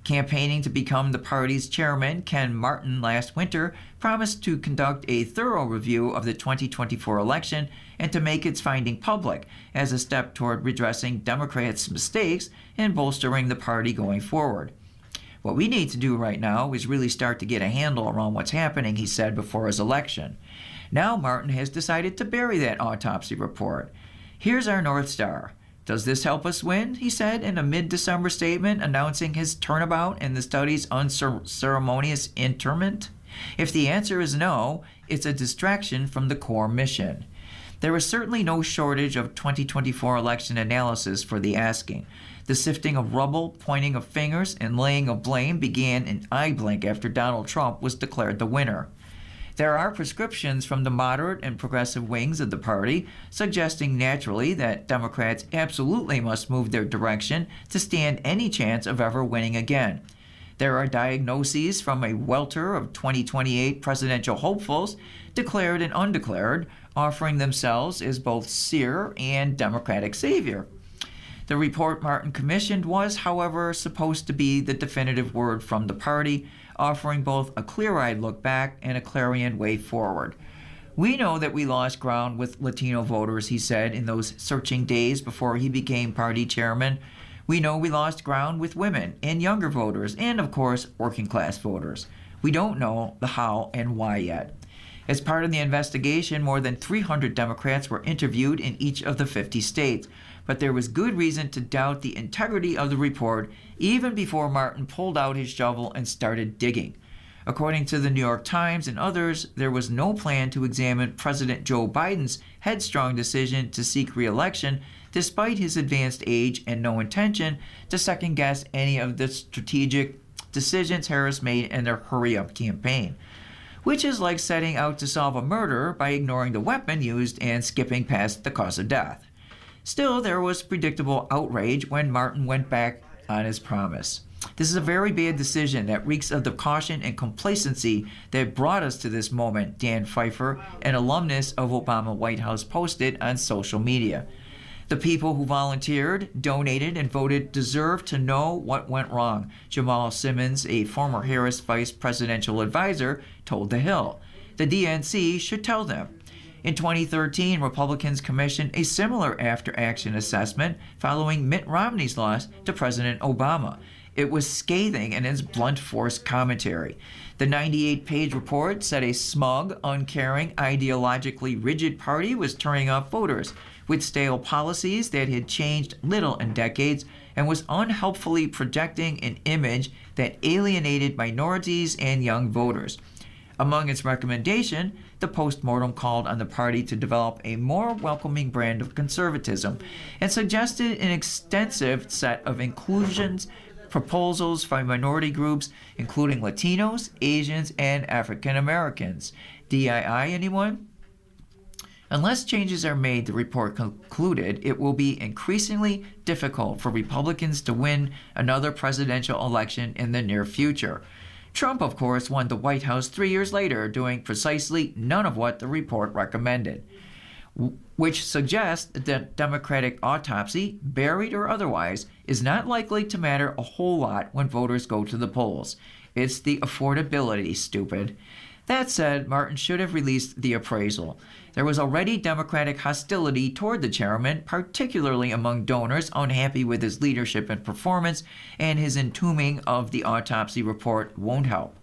Campaigning to become the party's chairman, Ken Martin, last winter promised to conduct a thorough review of the 2024 election and to make its finding public as a step toward redressing Democrats' mistakes and bolstering the party going forward. What we need to do right now is really start to get a handle around what's happening, he said before his election. Now Martin has decided to bury that autopsy report. Here's our North Star. Does this help us win? He said in a mid-December statement announcing his turnabout in the study's unceremonious interment. If the answer is no, it's a distraction from the core mission. There is certainly no shortage of 2024 election analysis for the asking. The sifting of rubble, pointing of fingers, and laying of blame began in eye blink after Donald Trump was declared the winner. There are prescriptions from the moderate and progressive wings of the party suggesting naturally that Democrats absolutely must move their direction to stand any chance of ever winning again. There are diagnoses from a welter of 2028 presidential hopefuls, declared and undeclared, offering themselves as both seer and Democratic savior. The report Martin commissioned was, however, supposed to be the definitive word from the party, offering both a clear-eyed look back and a clarion way forward. We know that we lost ground with Latino voters, he said, in those searching days before he became party chairman. We know we lost ground with women and younger voters and, of course, working-class voters. We don't know the how and why yet. As part of the investigation, more than 300 Democrats were interviewed in each of the 50 states, but there was good reason to doubt the integrity of the report even before Martin pulled out his shovel and started digging. According to the New York Times and others, there was no plan to examine President Joe Biden's headstrong decision to seek re-election despite his advanced age and no intention to second-guess any of the strategic decisions Harris made in their hurry-up campaign, which is like setting out to solve a murder by ignoring the weapon used and skipping past the cause of death. Still, there was predictable outrage when Martin went back on his promise. This is a very bad decision that reeks of the caution and complacency that brought us to this moment, Dan Pfeiffer, an alumnus of Obama White House, posted on social media. The people who volunteered, donated, and voted deserve to know what went wrong, Jamal Simmons, a former Harris vice presidential advisor, told The Hill. The DNC should tell them. In 2013, Republicans commissioned a similar after-action assessment following Mitt Romney's loss to President Obama. It was scathing in its blunt force commentary. The 98-page report said a smug, uncaring, ideologically rigid party was turning off voters with stale policies that had changed little in decades and was unhelpfully projecting an image that alienated minorities and young voters. Among its recommendation, the postmortem called on the party to develop a more welcoming brand of conservatism and suggested an extensive set of inclusions proposals by minority groups, including Latinos, Asians, and African Americans. DII, anyone? Unless changes are made, the report concluded, it will be increasingly difficult for Republicans to win another presidential election in the near future. Trump, of course, won the White House 3 years later, doing precisely none of what the report recommended, which suggests that the Democratic autopsy, buried or otherwise, is not likely to matter a whole lot when voters go to the polls. It's the affordability, stupid. That said, Martin should have released the appraisal. There was already Democratic hostility toward the chairman, particularly among donors unhappy with his leadership and performance, and his entombing of the autopsy report won't help.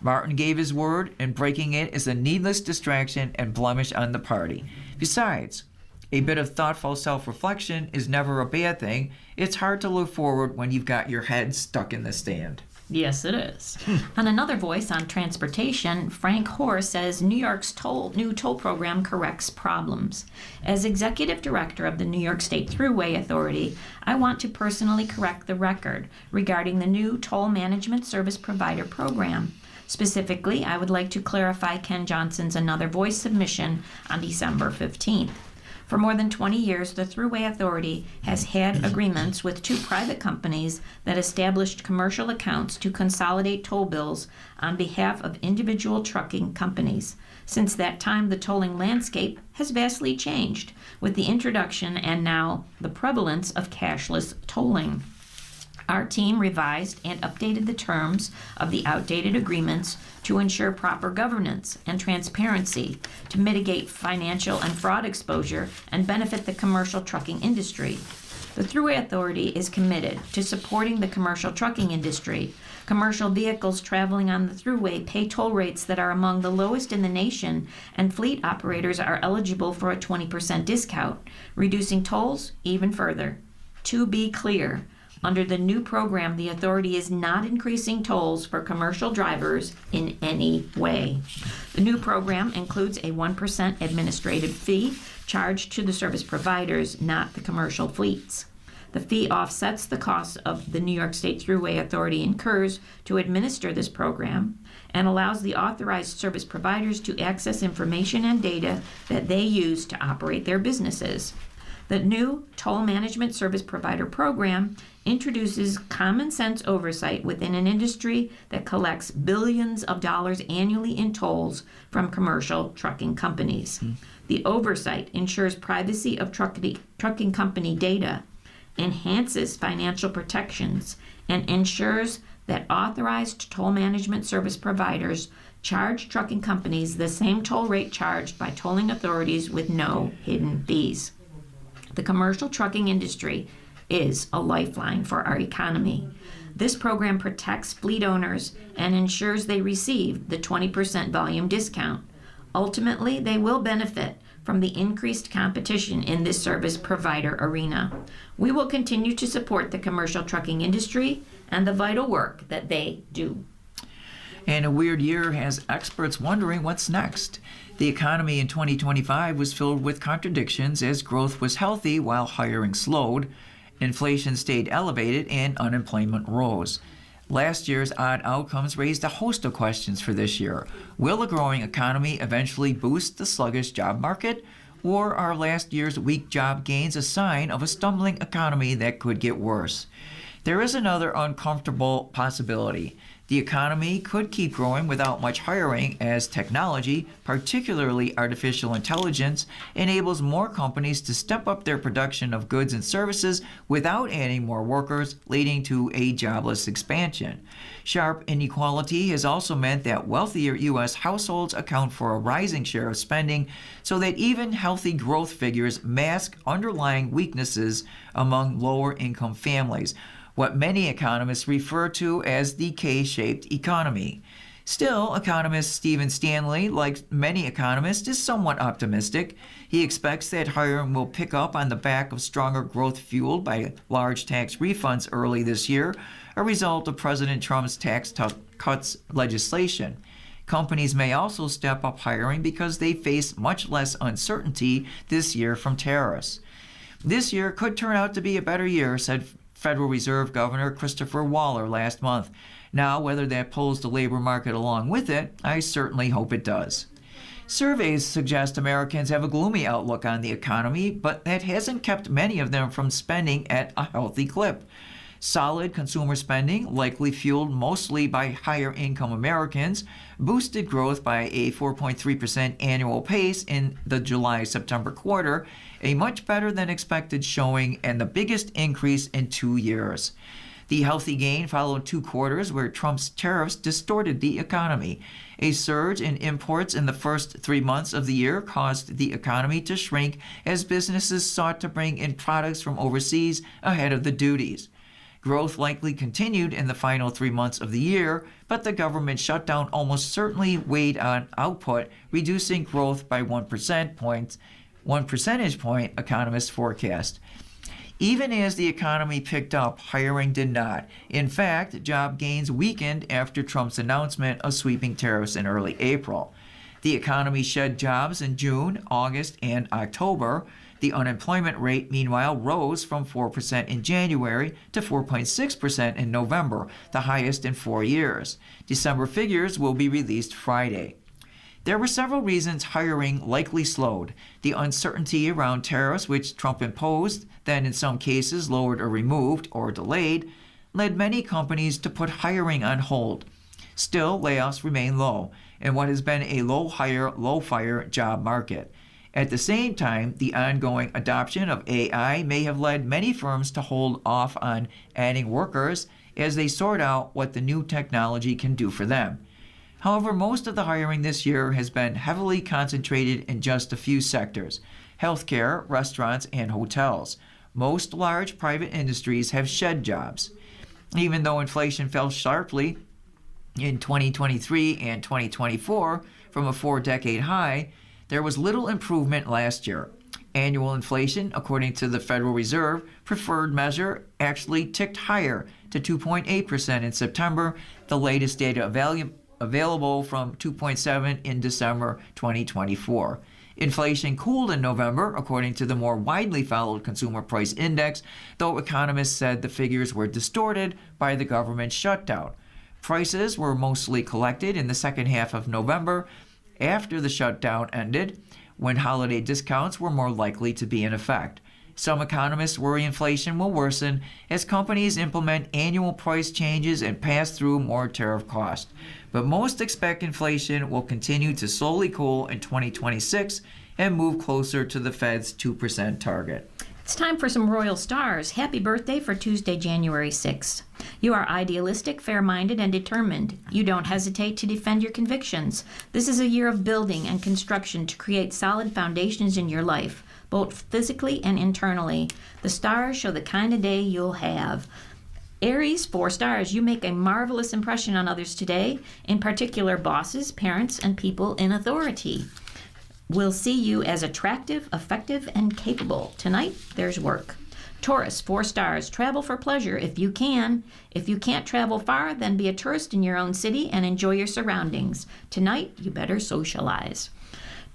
Martin gave his word, and breaking it is a needless distraction and blemish on the party. Besides, a bit of thoughtful self-reflection is never a bad thing. It's hard to look forward when you've got your head stuck in the stand. Yes, it is. On another voice on transportation, Frank Hoare says New York's new toll program corrects problems. As executive director of the New York State Thruway Authority, I want to personally correct the record regarding the new toll management service provider program. Specifically, I would like to clarify Ken Johnson's Another Voice submission on December 15th. For more than 20 years, the Thruway Authority has had agreements with two private companies that established commercial accounts to consolidate toll bills on behalf of individual trucking companies. Since that time, the tolling landscape has vastly changed with the introduction and now the prevalence of cashless tolling. Our team revised and updated the terms of the outdated agreements to ensure proper governance and transparency, to mitigate financial and fraud exposure and benefit the commercial trucking industry. The Thruway Authority is committed to supporting the commercial trucking industry. Commercial vehicles traveling on the Thruway pay toll rates that are among the lowest in the nation, and fleet operators are eligible for a 20% discount, reducing tolls even further. To be clear, under the new program, the authority is not increasing tolls for commercial drivers in any way. The new program includes a 1% administrative fee charged to the service providers, not the commercial fleets. The fee offsets the costs of the New York State Thruway Authority incurs to administer this program, and allows the authorized service providers to access information and data that they use to operate their businesses. The new Toll Management Service Provider Program introduces common sense oversight within an industry that collects billions of dollars annually in tolls from commercial trucking companies. The oversight ensures privacy of trucking company data, enhances financial protections, and ensures that authorized toll management service providers charge trucking companies the same toll rate charged by tolling authorities with no hidden fees. The commercial trucking industry is a lifeline for our economy. This program protects fleet owners and ensures they receive the 20% volume discount. Ultimately, they will benefit from the increased competition in this service provider arena. We will continue to support the commercial trucking industry and the vital work that they do. And a weird year has experts wondering what's next. The economy in 2025 was filled with contradictions as growth was healthy while hiring slowed, inflation stayed elevated, and unemployment rose. Last year's odd outcomes raised a host of questions for this year. Will a growing economy eventually boost the sluggish job market? Or are last year's weak job gains a sign of a stumbling economy that could get worse? There is another uncomfortable possibility. The economy could keep growing without much hiring as technology, particularly artificial intelligence, enables more companies to step up their production of goods and services without adding more workers, leading to a jobless expansion. Sharp inequality has also meant that wealthier U.S. households account for a rising share of spending, so that even healthy growth figures mask underlying weaknesses among lower income families, what many economists refer to as the K-shaped economy. Still, economist Stephen Stanley, like many economists, is somewhat optimistic. He expects that hiring will pick up on the back of stronger growth fueled by large tax refunds early this year, a result of President Trump's tax cuts legislation. Companies may also step up hiring because they face much less uncertainty this year from tariffs. This year could turn out to be a better year, said Federal Reserve Governor Christopher Waller last month. Now, whether that pulls the labor market along with it, I certainly hope it does. Surveys suggest Americans have a gloomy outlook on the economy, but that hasn't kept many of them from spending at a healthy clip. Solid consumer spending, likely fueled mostly by higher income Americans, boosted growth by a 4.3% annual pace in the July-September quarter, a much better than expected showing and the biggest increase in 2 years. The healthy gain followed 2 quarters where Trump's tariffs distorted the economy. A surge in imports in the first 3 months of the year caused the economy to shrink as businesses sought to bring in products from overseas ahead of the duties. Growth likely continued in the final 3 months of the year, but the government shutdown almost certainly weighed on output, reducing growth by 1 percentage point, economists forecast. Even as the economy picked up, hiring did not. In fact, job gains weakened after Trump's announcement of sweeping tariffs in early April. The economy shed jobs in June, August, and October. The unemployment rate, meanwhile, rose from 4% in January to 4.6% in November, the highest in 4 years. December figures will be released Friday. There were several reasons hiring likely slowed. The uncertainty around tariffs, which Trump imposed, then in some cases lowered or removed or delayed, led many companies to put hiring on hold. Still, layoffs remain low in what has been a low hire, low fire job market. At the same time, the ongoing adoption of AI may have led many firms to hold off on adding workers as they sort out what the new technology can do for them. However, most of the hiring this year has been heavily concentrated in just a few sectors: healthcare, restaurants, and hotels. Most large private industries have shed jobs. Even though inflation fell sharply in 2023 and 2024 from a 4-decade high, there was little improvement last year. Annual inflation, according to the Federal Reserve preferred measure, actually ticked higher to 2.8% in September, the latest data available from 2.7 in December 2024. Inflation cooled in November, according to the more widely followed Consumer Price Index, though economists said the figures were distorted by the government shutdown. Prices were mostly collected in the second half of November after the shutdown ended, when holiday discounts were more likely to be in effect. Some economists worry inflation will worsen as companies implement annual price changes and pass through more tariff costs. But most expect inflation will continue to slowly cool in 2026 and move closer to the Fed's 2% target. It's time for some royal stars. Happy birthday for Tuesday, January 6th. You are idealistic, fair-minded, and determined. You don't hesitate to defend your convictions. This is a year of building and construction to create solid foundations in your life, both physically and internally. The stars show the kind of day you'll have. Aries, 4 stars. You make a marvelous impression on others today, in particular bosses, parents, and people in authority will see you as attractive, effective, and capable. Tonight, there's work. Taurus, 4 stars. Travel for pleasure if you can. If you can't travel far, then be a tourist in your own city and enjoy your surroundings. Tonight, you better socialize.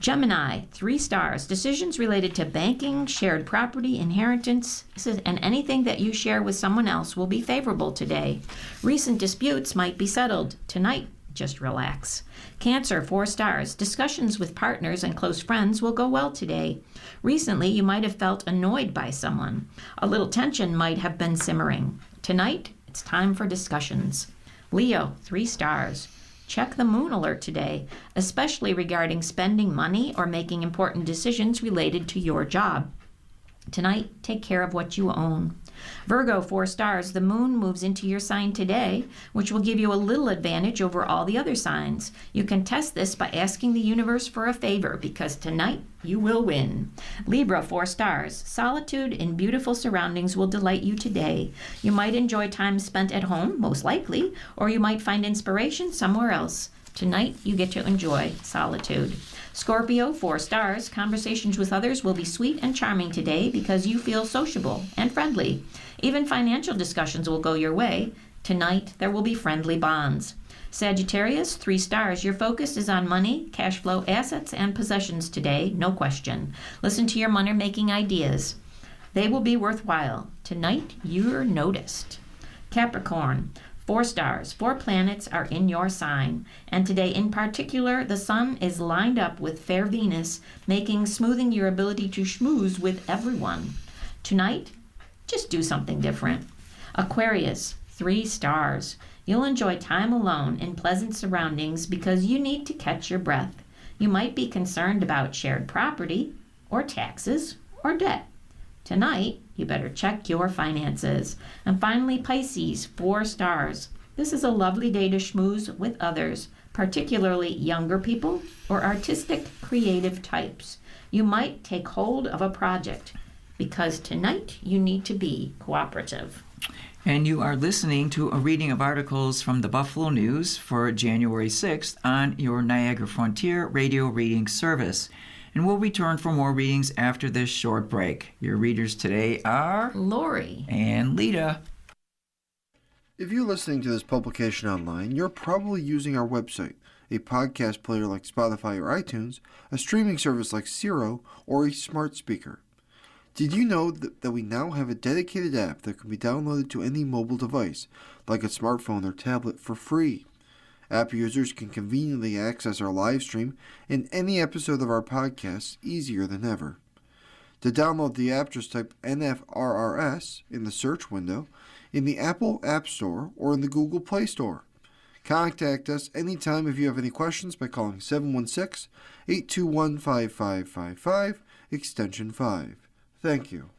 Gemini, 3 stars. Decisions related to banking, shared property, inheritance, and anything that you share with someone else will be favorable today. Recent disputes might be settled. Tonight, just relax. Cancer, 4 stars. Discussions with partners and close friends will go well today. Recently, you might have felt annoyed by someone. A little tension might have been simmering. Tonight, it's time for discussions. Leo, 3 stars. Check the moon alert today, especially regarding spending money or making important decisions related to your job. Tonight, take care of what you own. Virgo, 4 stars. The moon moves into your sign today, which will give you a little advantage over all the other signs. You can test this by asking the universe for a favor, because tonight you will win. Libra, 4 stars. Solitude in beautiful surroundings will delight you today. You might enjoy time spent at home, most likely, or you might find inspiration somewhere else. Tonight you get to enjoy solitude. Scorpio, 4 stars. Conversations with others will be sweet and charming today because you feel sociable and friendly. Even financial discussions will go your way. Tonight, there will be friendly bonds. Sagittarius, 3 stars. Your focus is on money, cash flow, assets, and possessions today, no question. Listen to your money-making ideas. They will be worthwhile. Tonight, you're noticed. Capricorn, 4 stars. 4 planets are in your sign, and today in particular, the sun is lined up with fair Venus, smoothing your ability to schmooze with everyone. Tonight, just do something different. Aquarius, 3 stars. You'll enjoy time alone in pleasant surroundings because you need to catch your breath. You might be concerned about shared property, or taxes, or debt. Tonight, you better check your finances. And finally, Pisces, 4 stars. This is a lovely day to schmooze with others, particularly younger people or artistic, creative types. You might take hold of a project because tonight you need to be cooperative. And you are listening to a reading of articles from the Buffalo News for January 6th on your Niagara Frontier radio reading service. And we'll return for more readings after this short break. Your readers today are Lori and Lita. If you're listening to this publication online, you're probably using our website, a podcast player like Spotify or iTunes, a streaming service like Siro, or a smart speaker. Did you know that we now have a dedicated app that can be downloaded to any mobile device, like a smartphone or tablet, for free? App users can conveniently access our live stream and any episode of our podcast easier than ever. To download the app, just type NFRRS in the search window in the Apple App Store or in the Google Play Store. Contact us anytime if you have any questions by calling 716-821-5555, extension 5. Thank you.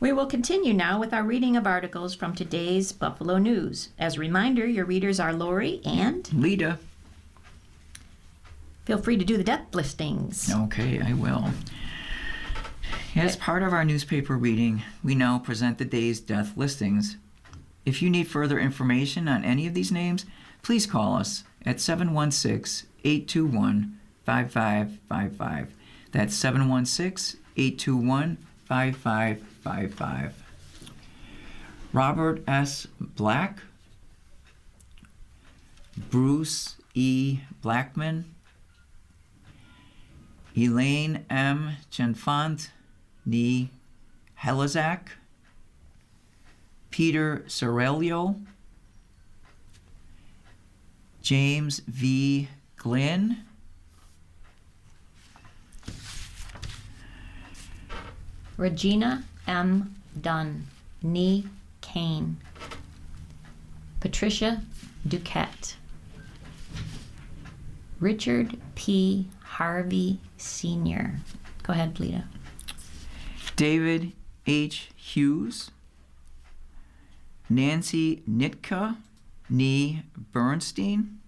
We will continue now with our reading of articles from today's Buffalo News. As a reminder, your readers are Lori and Lita. Feel free to do the death listings. Okay, I will. As part of our newspaper reading, we now present the day's death listings. If you need further information on any of these names, please call us at 716-821-5555. That's 716-821-5555. Robert S. Black, Bruce E. Blackman, Elaine M. Chenfant, Nee Helizak, Peter Sorelio, James V. Glynn, Regina M. Dunn, Nee Kane, Patricia Duquette, Richard P. Harvey Sr. Go ahead, Lita. David H. Hughes, Nancy Nitka, Nee Bernstein,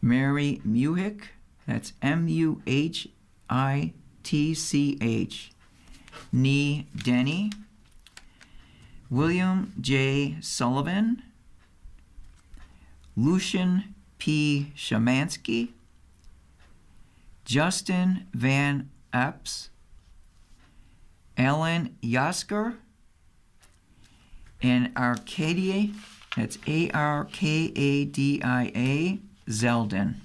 Mary Muhick, that's Muhitch, Nee Denny, William J. Sullivan, Lucian P. Shamansky, Justin Van Epps, Alan Yasker, and Arcadia, that's Arkadia, Zeldin.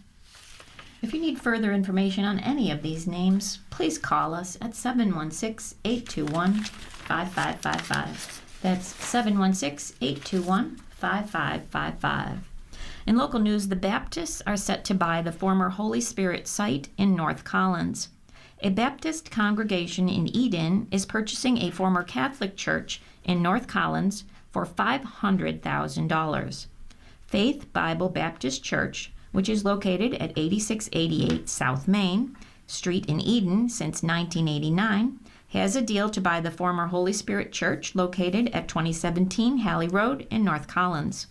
If you need further information on any of these names, please call us at 716-821-5555. That's 716-821-5555. In local news, the Baptists are set to buy the former Holy Spirit site in North Collins. A Baptist congregation in Eden is purchasing a former Catholic church in North Collins for $500,000. Faith Bible Baptist Church, which is located at 8688 South Main Street in Eden since 1989, has a deal to buy the former Holy Spirit Church located at 2017 Halley Road in North Collins.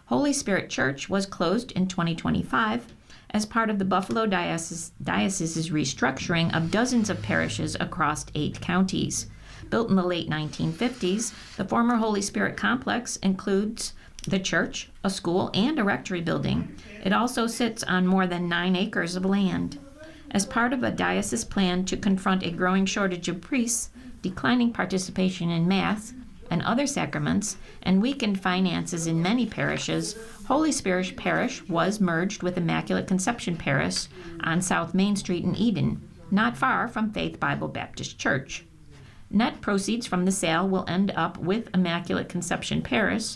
Holy Spirit Church was closed in 2025 as part of the Buffalo Diocese's restructuring of dozens of parishes across 8 counties. Built in the late 1950s, the former Holy Spirit complex includes the church, a school, and a rectory building. It also sits on more than 9 acres of land. As part of a diocese plan to confront a growing shortage of priests, declining participation in Mass and other sacraments, and weakened finances in many parishes, Holy Spirit Parish was merged with Immaculate Conception Parish on South Main Street in Eden, not far from Faith Bible Baptist Church. Net proceeds from the sale will end up with Immaculate Conception Parish,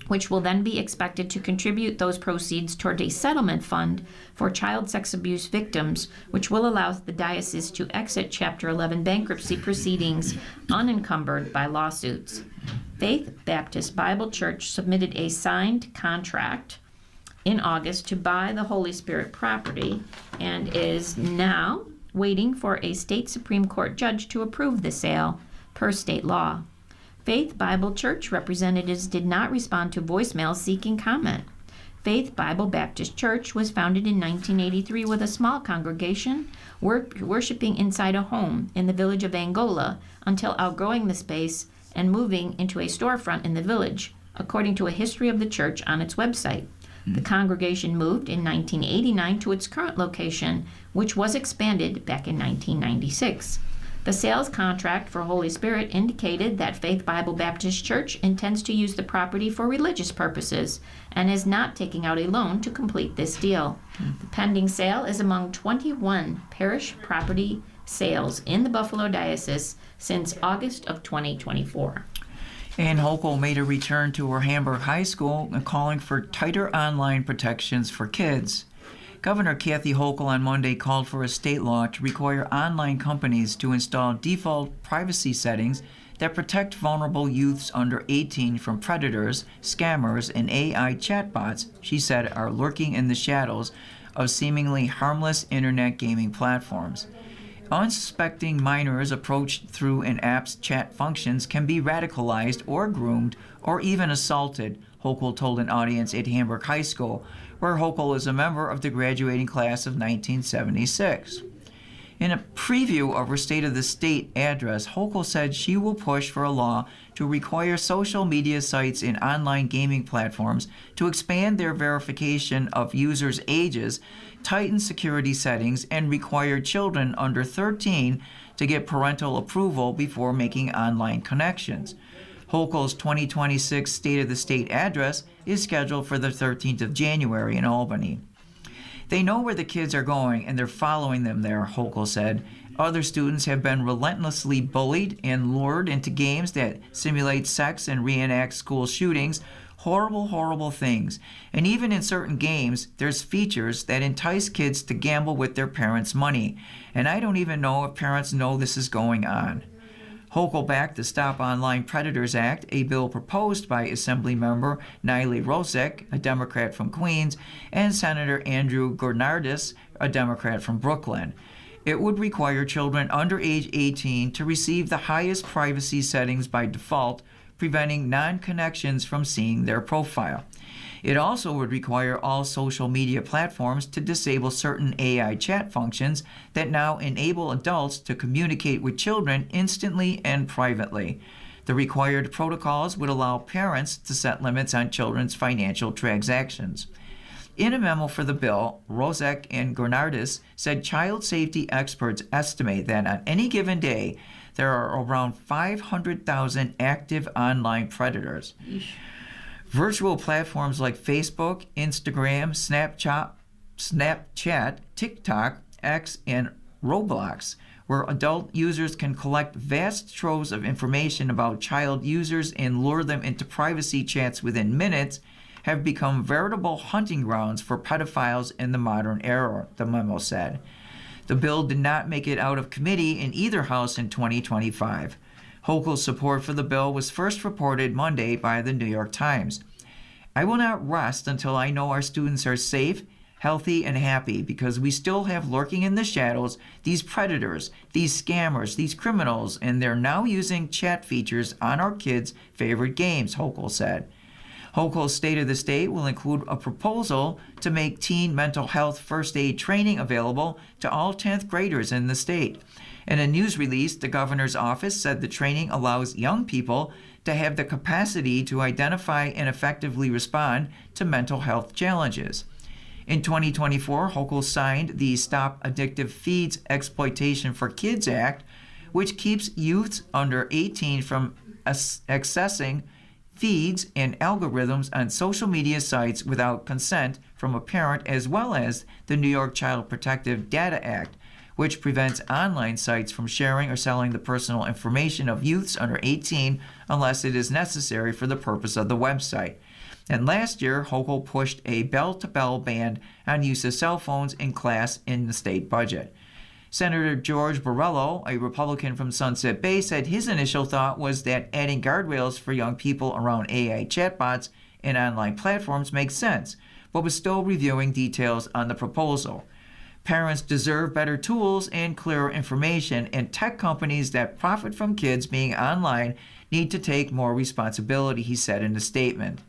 which will then be expected to contribute those proceeds toward a settlement fund for child sex abuse victims, which will allow the diocese to exit Chapter 11 bankruptcy proceedings unencumbered by lawsuits. Faith Baptist Bible Church submitted a signed contract in August to buy the Holy Spirit property and is now waiting for a state Supreme Court judge to approve the sale per state law. Faith Bible Church representatives did not respond to voicemails seeking comment. Faith Bible Baptist Church was founded in 1983 with a small congregation worshiping inside a home in the village of Angola until outgrowing the space and moving into a storefront in the village, according to a history of the church on its website. The congregation moved in 1989 to its current location, which was expanded back in 1996. The sales contract for Holy Spirit indicated that Faith Bible Baptist Church intends to use the property for religious purposes and is not taking out a loan to complete this deal. The pending sale is among 21 parish property sales in the Buffalo Diocese since August of 2024. Ann Hochul made a return to her Hamburg High School and calling for tighter online protections for kids. Governor Kathy Hochul on Monday called for a state law to require online companies to install default privacy settings that protect vulnerable youths under 18 from predators, scammers, and AI chatbots she said are lurking in the shadows of seemingly harmless internet gaming platforms. Unsuspecting minors approached through an app's chat functions can be radicalized or groomed or even assaulted, Hochul told an audience at Hamburg High School, where Hochul is a member of the graduating class of 1976. In a preview of her State of the State address, Hochul said she will push for a law to require social media sites and online gaming platforms to expand their verification of users' ages, tighten security settings, and require children under 13 to get parental approval before making online connections. Hochul's 2026 State of the State address is scheduled for the 13th of January in Albany. They know where the kids are going and they're following them there, Hochul said. Other students have been relentlessly bullied and lured into games that simulate sex and reenact school shootings. Horrible, horrible things. And even in certain games, there's features that entice kids to gamble with their parents' money. And I don't even know if parents know this is going on. Hochul backed the Stop Online Predators Act, a bill proposed by Assemblymember Niley Rosek, a Democrat from Queens, and Senator Andrew Gornardis, a Democrat from Brooklyn. It would require children under age 18 to receive the highest privacy settings by default, preventing non-connections from seeing their profile. It also would require all social media platforms to disable certain AI chat functions that now enable adults to communicate with children instantly and privately. The required protocols would allow parents to set limits on children's financial transactions. In a memo for the bill, Rosek and Gornardis said child safety experts estimate that on any given day, there are around 500,000 active online predators. Virtual platforms like Facebook, Instagram, Snapchat, TikTok, X, and Roblox, where adult users can collect vast troves of information about child users and lure them into privacy chats within minutes, have become veritable hunting grounds for pedophiles in the modern era, the memo said. The bill did not make it out of committee in either house in 2025. Hochul's support for the bill was first reported Monday by the New York Times. I will not rest until I know our students are safe, healthy, and happy, because we still have lurking in the shadows these predators, these scammers, these criminals, and they're now using chat features on our kids' favorite games, Hochul said. Hochul's State of the State will include a proposal to make teen mental health first aid training available to all 10th graders in the state. In a news release, the governor's office said the training allows young people to have the capacity to identify and effectively respond to mental health challenges. In 2024, Hochul signed the Stop Addictive Feeds Exploitation for Kids Act, which keeps youths under 18 from accessing feeds and algorithms on social media sites without consent from a parent, as well as the New York Child Protective Data Act, which prevents online sites from sharing or selling the personal information of youths under 18 unless it is necessary for the purpose of the website. And last year, Hochul pushed a bell-to-bell ban on use of cell phones in class in the state budget. Senator George Borrello, a Republican from Sunset Bay, said his initial thought was that adding guardrails for young people around AI chatbots and online platforms makes sense, but was still reviewing details on the proposal. Parents deserve better tools and clearer information, and tech companies that profit from kids being online need to take more responsibility, he said in a statement.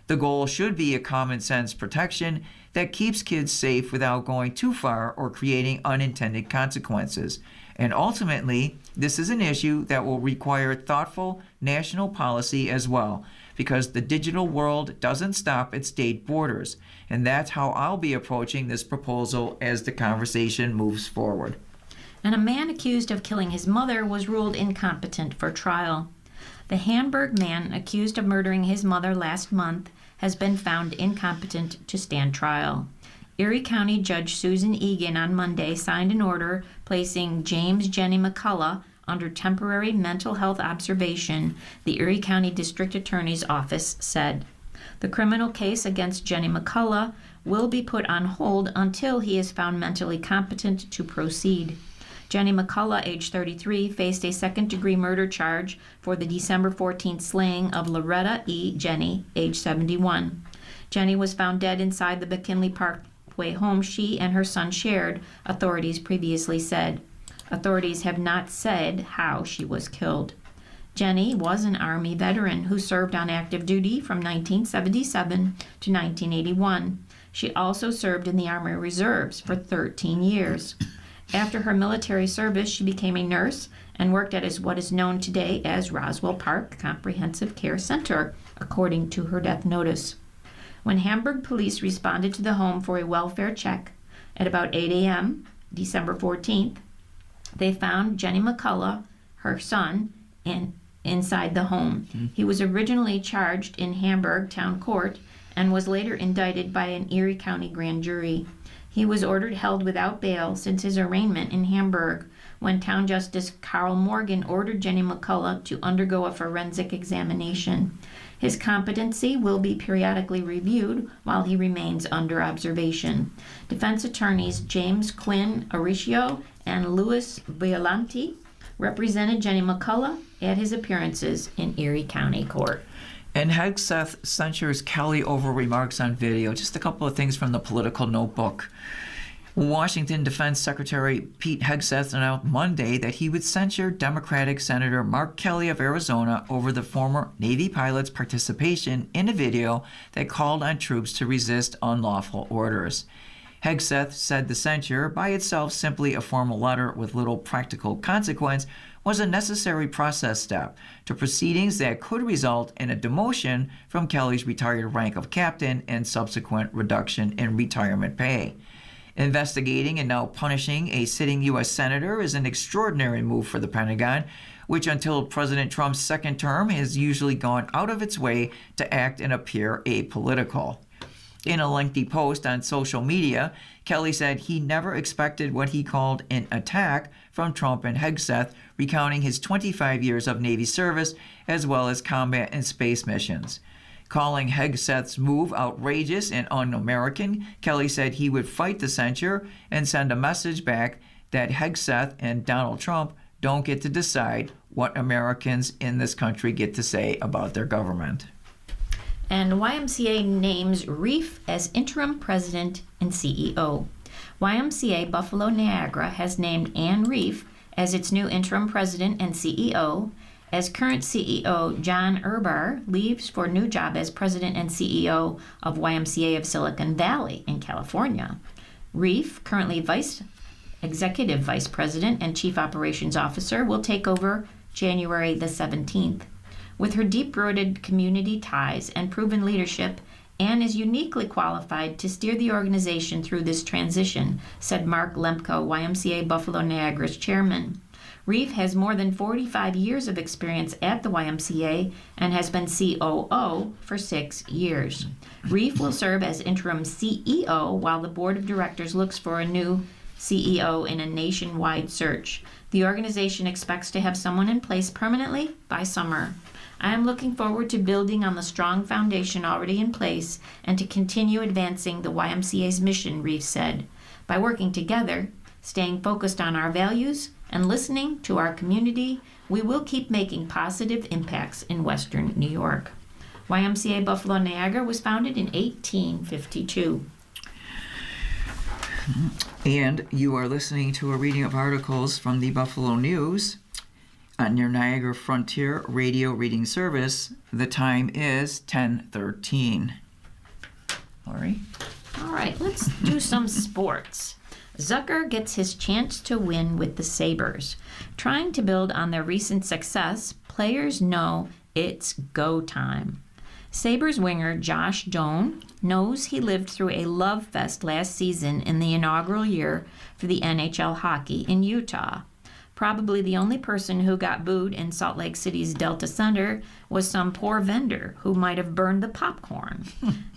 The goal should be a common sense protection that keeps kids safe without going too far or creating unintended consequences. And ultimately, this is an issue that will require thoughtful national policy as well, because the digital world doesn't stop at state borders. And that's how I'll be approaching this proposal as the conversation moves forward. And a man accused of killing his mother was ruled incompetent for trial. The Hamburg man accused of murdering his mother last month has been found incompetent to stand trial. Erie County Judge Susan Egan on Monday signed an order placing James Jenny McCullough under temporary mental health observation, the Erie County District Attorney's Office said. The criminal case against Jenny McCullough will be put on hold until he is found mentally competent to proceed. Jenny McCullough, age 33, faced a second-degree murder charge for the December 14th slaying of Loretta E. Jenny, age 71. Jenny was found dead inside the McKinley Parkway home she and her son shared, authorities previously said. Authorities have not said how she was killed. Jenny was an Army veteran who served on active duty from 1977 to 1981. She also served in the Army Reserves for 13 years. After her military service, she became a nurse and worked at what is known today as Roswell Park Comprehensive Care Center, according to her death notice. When Hamburg police responded to the home for a welfare check at about 8 a.m., December 14th, they found Jenny McCullough, her son, inside the home. He was originally charged in Hamburg Town Court and was later indicted by an Erie County grand jury. He was ordered held without bail since his arraignment in Hamburg, when Town Justice Carl Morgan ordered Jenny McCullough to undergo a forensic examination. His competency will be periodically reviewed while he remains under observation. Defense attorneys James Quinn Aricio and Louis Violante represented Jenny McCullough at his appearances in Erie County Court. And Hegseth censures Kelly over remarks on video. Just a couple of things from the Political Notebook. Washington Defense Secretary Pete Hegseth announced Monday that he would censure Democratic Senator Mark Kelly of Arizona over the former Navy pilot's participation in a video that called on troops to resist unlawful orders. Hegseth said the censure, by itself simply a formal letter with little practical consequence, was a necessary process step to proceedings that could result in a demotion from Kelly's retired rank of captain and subsequent reduction in retirement pay. Investigating and now punishing a sitting U.S. senator is an extraordinary move for the Pentagon, which until President Trump's second term has usually gone out of its way to act and appear apolitical. In a lengthy post on social media, Kelly said he never expected what he called an attack from Trump and Hegseth, recounting his 25 years of Navy service as well as combat and space missions. Calling Hegseth's move outrageous and un-American, Kelly said he would fight the censure and send a message back that Hegseth and Donald Trump don't get to decide what Americans in this country get to say about their government. And YMCA names Reef as interim president and CEO. YMCA Buffalo Niagara has named Ann Reef as its new interim president and CEO, as current CEO John Urbar leaves for a new job as president and CEO of YMCA of Silicon Valley in California. Reef, currently executive vice president and chief operations officer, will take over January the 17th. With her deep-rooted community ties and proven leadership, Ann is uniquely qualified to steer the organization through this transition, said Mark Lemko, YMCA Buffalo Niagara's chairman. Reef has more than 45 years of experience at the YMCA and has been COO for 6 years. Reef will serve as interim CEO while the board of directors looks for a new CEO in a nationwide search. The organization expects to have someone in place permanently by summer. I am looking forward to building on the strong foundation already in place and to continue advancing the YMCA's mission, Reef said. By working together, staying focused on our values, and listening to our community, we will keep making positive impacts in Western New York. YMCA Buffalo Niagara was founded in 1852. And you are listening to a reading of articles from the Buffalo News on your Niagara Frontier radio reading service. The time is 10:13. Lori? All right, let's do some sports. Zucker gets his chance to win with the Sabres. Trying to build on their recent success, players know it's go time. Sabres winger Josh Doan knows he lived through a love fest last season in the inaugural year for the NHL hockey in Utah. Probably the only person who got booed in Salt Lake City's Delta Center was some poor vendor who might have burned the popcorn.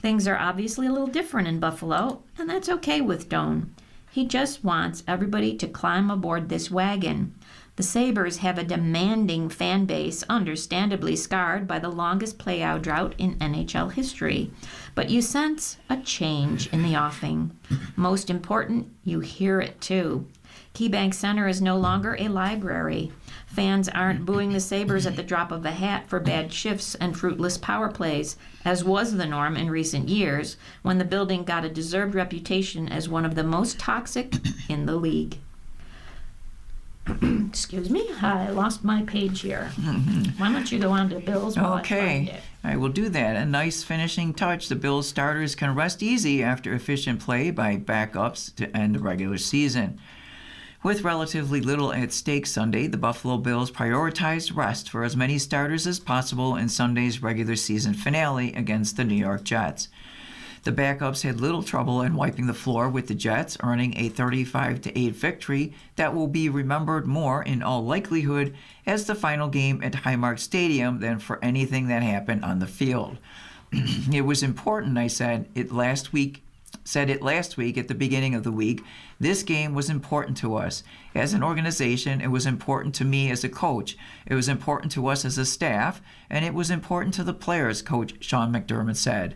Things are obviously a little different in Buffalo, and that's okay with Doan. He just wants everybody to climb aboard this wagon. The Sabres have a demanding fan base, understandably scarred by the longest playout drought in NHL history. But you sense a change in the offing. Most important, you hear it too. KeyBank Center is no longer a library. Fans aren't booing the Sabres at the drop of a hat for bad shifts and fruitless power plays, as was the norm in recent years, when the building got a deserved reputation as one of the most toxic in the league. Excuse me, I lost my page here. Why don't you go on to Bills while I find Okay, it? I will do that. A nice finishing touch. The Bills starters can rest easy after efficient play by backups to end the regular season. With relatively little at stake Sunday, the Buffalo Bills prioritized rest for as many starters as possible in Sunday's regular season finale against the New York Jets. The backups had little trouble in wiping the floor with the Jets, earning a 35-8 victory that will be remembered more in all likelihood as the final game at Highmark Stadium than for anything that happened on the field. It was important, I said it last week at the beginning of the week. This game was important to us. As an organization, it was important to me as a coach. It was important to us as a staff, and it was important to the players, Coach Sean McDermott said.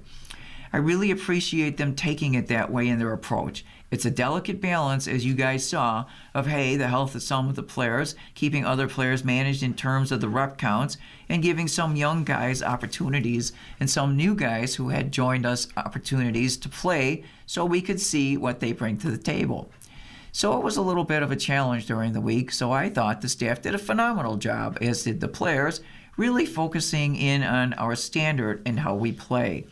I really appreciate them taking it that way in their approach. It's a delicate balance, as you guys saw, of, hey, the health of some of the players, keeping other players managed in terms of the rep counts, and giving some young guys opportunities and some new guys who had joined us opportunities to play so we could see what they bring to the table. So it was a little bit of a challenge during the week, so I thought the staff did a phenomenal job, as did the players, really focusing in on our standard and how we play.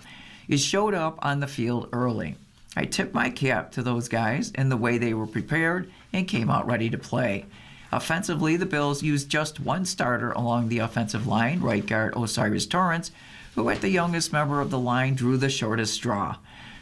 It showed up on the field early. I tipped my cap to those guys and the way they were prepared and came out ready to play. Offensively, the Bills used just one starter along the offensive line, right guard O'Cyrus Torrence, who at the youngest member of the line drew the shortest straw.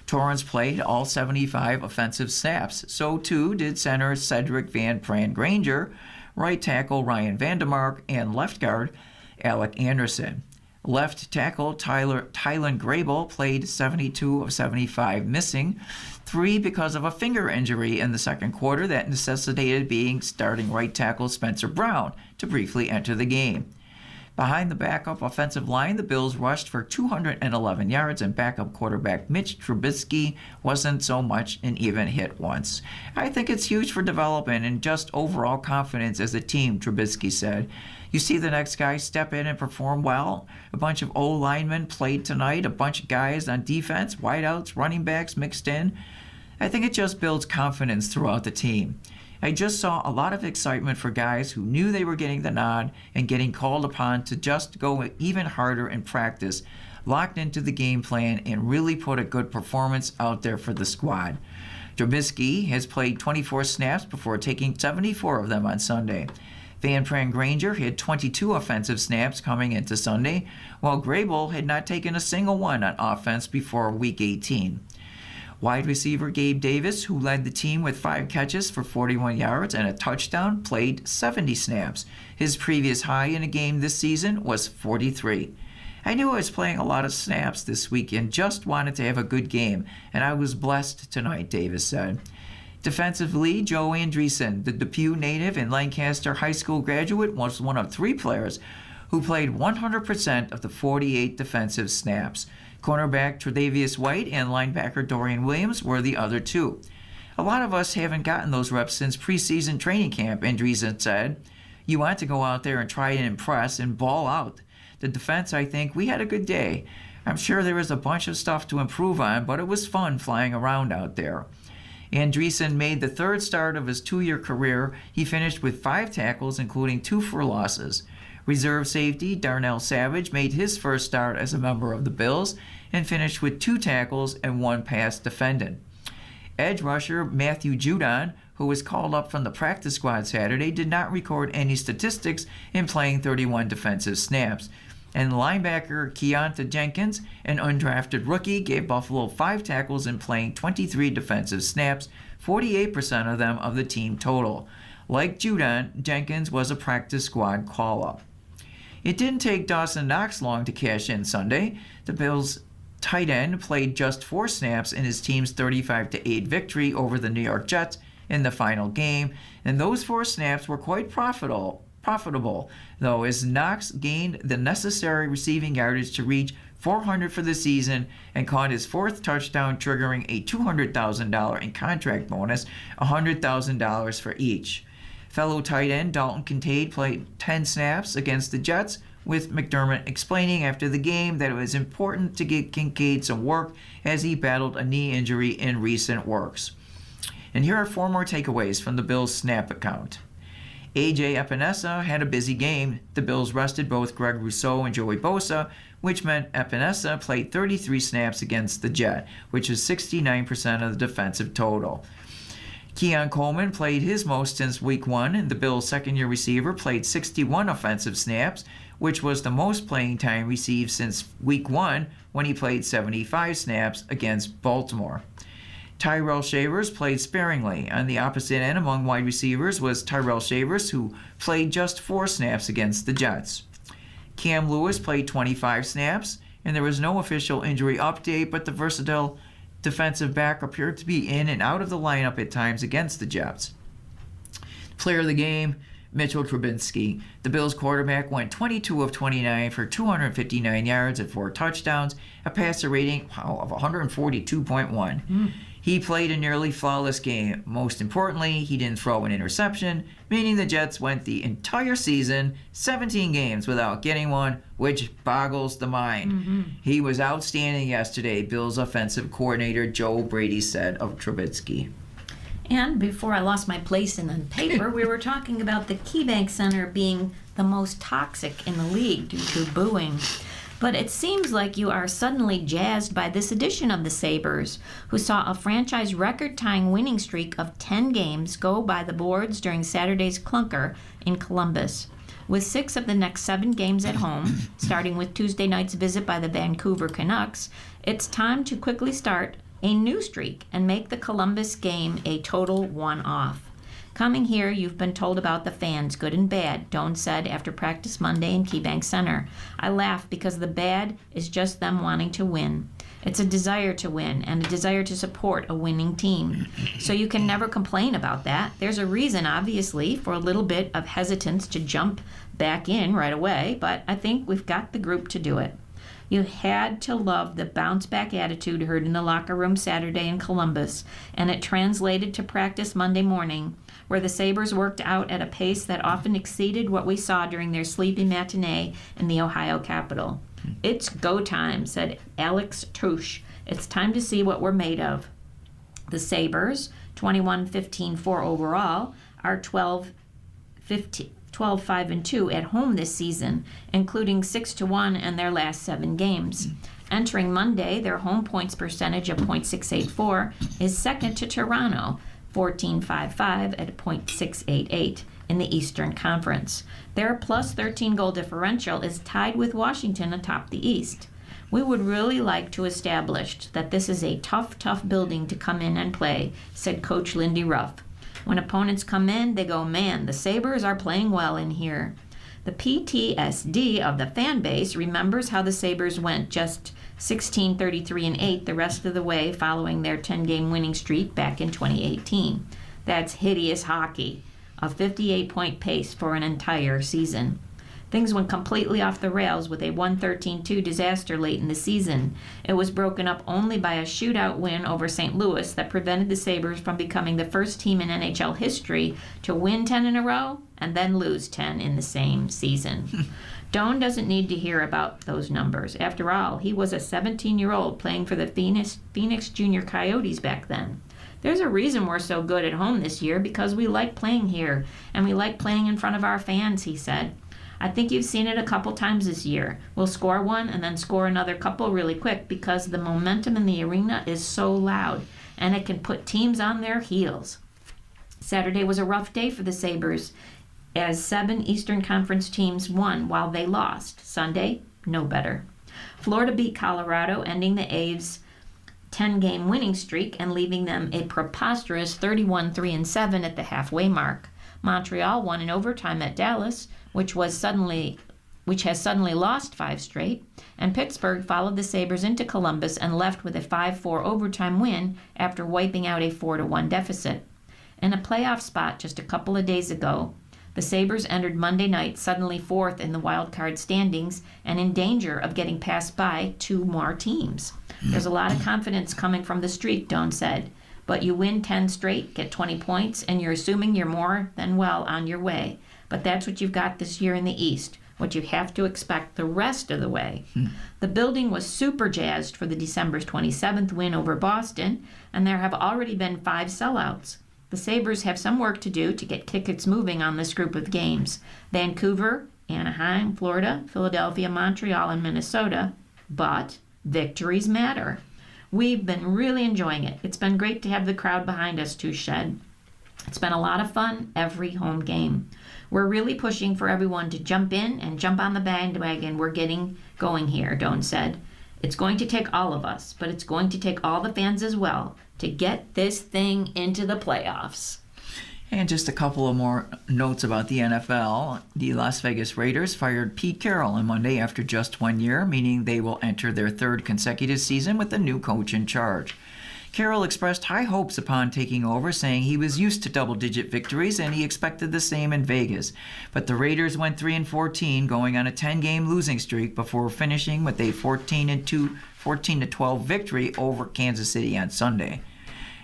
Torrance played all 75 offensive snaps. So too did center Cedric Van Pran Granger, right tackle Ryan Vandermark, and left guard Alec Anderson. Left tackle Tylen Grable played 72 of 75, missing 3 because of a finger injury in the second quarter that necessitated being starting right tackle Spencer Brown to briefly enter the game. Behind the backup offensive line, the Bills rushed for 211 yards, and backup quarterback Mitch Trubisky wasn't so much an even hit once. I think it's huge for development and just overall confidence as a team, Trubisky said. You see the next guy step in and perform well. A bunch of O-linemen played tonight, a bunch of guys on defense, wideouts, running backs mixed in. I think it just builds confidence throughout the team. I just saw a lot of excitement for guys who knew they were getting the nod and getting called upon to just go even harder in practice, locked into the game plan, and really put a good performance out there for the squad. Trubisky has played 24 snaps before taking 74 of them on Sunday. Van Pran Granger had 22 offensive snaps coming into Sunday, while Grable had not taken a single one on offense before Week 18. Wide receiver Gabe Davis, who led the team with 5 catches for 41 yards and a touchdown, played 70 snaps. His previous high in a game this season was 43. I knew I was playing a lot of snaps this week and just wanted to have a good game, and I was blessed tonight, Davis said. Defensively, Joe Andreessen, the Depew native and Lancaster High School graduate, was one of 3 players who played 100% of the 48 defensive snaps. Cornerback Tre'Davious White and linebacker Dorian Williams were the other 2. A lot of us haven't gotten those reps since preseason training camp, Andreessen said. You want to go out there and try and impress and ball out. The defense, I think, we had a good day. I'm sure there was a bunch of stuff to improve on, but it was fun flying around out there. Andreessen made the 3rd start of his 2-year career. He finished with 5 tackles, including 2 for losses. Reserve safety Darnell Savage made his first start as a member of the Bills and finished with 2 tackles and 1 pass defended. Edge rusher Matthew Judon, who was called up from the practice squad Saturday, did not record any statistics in playing 31 defensive snaps. And linebacker Keonta Jenkins, an undrafted rookie, gave Buffalo 5 tackles in playing 23 defensive snaps, 48% of them of the team total. Like Judon, Jenkins was a practice squad call-up. It didn't take Dawson Knox long to cash in Sunday. The Bills' tight end played just 4 snaps in his team's 35-8 victory over the New York Jets in the final game, and those 4 snaps were quite profitable, though, as Knox gained the necessary receiving yardage to reach 400 for the season and caught his 4th touchdown, triggering a $200,000 in contract bonus, $100,000 for each. Fellow tight end Dalton Kincaid played 10 snaps against the Jets, with McDermott explaining after the game that it was important to get Kincaid some work as he battled a knee injury in recent works. And here are 4 more takeaways from the Bills' snap account. A.J. Epinesa had a busy game. The Bills rested both Greg Rousseau and Joey Bosa, which meant Epinesa played 33 snaps against the Jet, which is 69% of the defensive total. Keon Coleman played his most since Week 1, and the Bills' second-year receiver played 61 offensive snaps, which was the most playing time received since Week 1 when he played 75 snaps against Baltimore. Tyrell Shavers played sparingly. On the opposite end among wide receivers was Tyrell Shavers, who played just 4 snaps against the Jets. Cam Lewis played 25 snaps, and there was no official injury update, but the versatile defensive back appeared to be in and out of the lineup at times against the Jets. Player of the game, Mitchell Trubisky. The Bills quarterback went 22 of 29 for 259 yards and 4 touchdowns, a passer rating of 142.1. He played a nearly flawless game. Most importantly, he didn't throw an interception, meaning the Jets went the entire season, 17 games, without getting one, which boggles the mind. He was outstanding yesterday, Bills offensive coordinator Joe Brady said of Trubisky. And before I lost my place in the paper, we were talking about the KeyBank Center being the most toxic in the league due to booing. But it seems like you are suddenly jazzed by this edition of the Sabres, who saw a franchise record-tying winning streak of 10 games go by the boards during Saturday's clunker in Columbus. With 6 of the next 7 games at home, starting with Tuesday night's visit by the Vancouver Canucks, it's time to quickly start a new streak and make the Columbus game a total one-off. Coming here, you've been told about the fans, good and bad, Doan said after practice Monday in KeyBank Center. I laugh because the bad is just them wanting to win. It's a desire to win and a desire to support a winning team. So you can never complain about that. There's a reason, obviously, for a little bit of hesitance to jump back in right away, but I think we've got the group to do it. You had to love the bounce-back attitude heard in the locker room Saturday in Columbus, and it translated to practice Monday morning, where the Sabres worked out at a pace that often exceeded what we saw during their sleepy matinee in the Ohio Capitol. It's go time, said Alex Touche. It's time to see what we're made of. The Sabres, 21-15-4 overall, are 12-5-2 at home this season, including 6-1 in their last 7 games. Entering Monday, their home points percentage of .684 is second to Toronto, 14.55 at .688 in the Eastern Conference. Their plus 13 goal differential is tied with Washington atop the East. We would really like to establish that this is a tough building to come in and play, said Coach Lindy Ruff. When opponents come in, they go, man, the Sabres are playing well in here. The PTSD of the fan base remembers how the Sabres went just 16-33-8 the rest of the way following their 10-game winning streak back in 2018. That's hideous hockey, a 58-point pace for an entire season. Things went completely off the rails with a 1-13-2 disaster late in the season. It was broken up only by a shootout win over St. Louis that prevented the Sabres from becoming the first team in NHL history to win 10 in a row and then lose 10 in the same season. Doan doesn't need to hear about those numbers. After all, he was a 17-year-old playing for the Phoenix Junior Coyotes back then. There's a reason we're so good at home this year, because we like playing here, and we like playing in front of our fans, he said. I think you've seen it a couple times this year. We'll score one and then score another couple really quick because the momentum in the arena is so loud, and it can put teams on their heels. Saturday was a rough day for the Sabres, as 7 Eastern Conference teams won while they lost. Sunday, no better. Florida beat Colorado, ending the A's 10-game winning streak and leaving them a preposterous 31-3-7 at the halfway mark. Montreal won in overtime at Dallas, which has suddenly lost 5 straight, and Pittsburgh followed the Sabres into Columbus and left with a 5-4 overtime win after wiping out a 4-1 deficit. In a playoff spot just a couple of days ago, the Sabres entered Monday night suddenly 4th in the wild card standings and in danger of getting passed by 2 more teams. There's a lot of confidence coming from the streak, Doan said. But you win 10 straight, get 20 points, and you're assuming you're more than well on your way. But that's what you've got this year in the East, what you have to expect the rest of the way. The building was super jazzed for the December 27th win over Boston, and there have already been 5 sellouts. The Sabres have some work to do to get tickets moving on this group of games. Vancouver, Anaheim, Florida, Philadelphia, Montreal, and Minnesota. But victories matter. We've been really enjoying it. It's been great to have the crowd behind us too, Shed. It's been a lot of fun every home game. We're really pushing for everyone to jump in and jump on the bandwagon we're getting going here, Doan said. It's going to take all of us, but it's going to take all the fans as well to get this thing into the playoffs. And just a couple of more notes about the NFL. The Las Vegas Raiders fired Pete Carroll on Monday after just 1 year, meaning they will enter their third consecutive season with a new coach in charge. Carroll expressed high hopes upon taking over, saying he was used to double-digit victories and he expected the same in Vegas. But the Raiders went 3-14, going on a 10-game losing streak before finishing with a 14-12 victory over Kansas City on Sunday.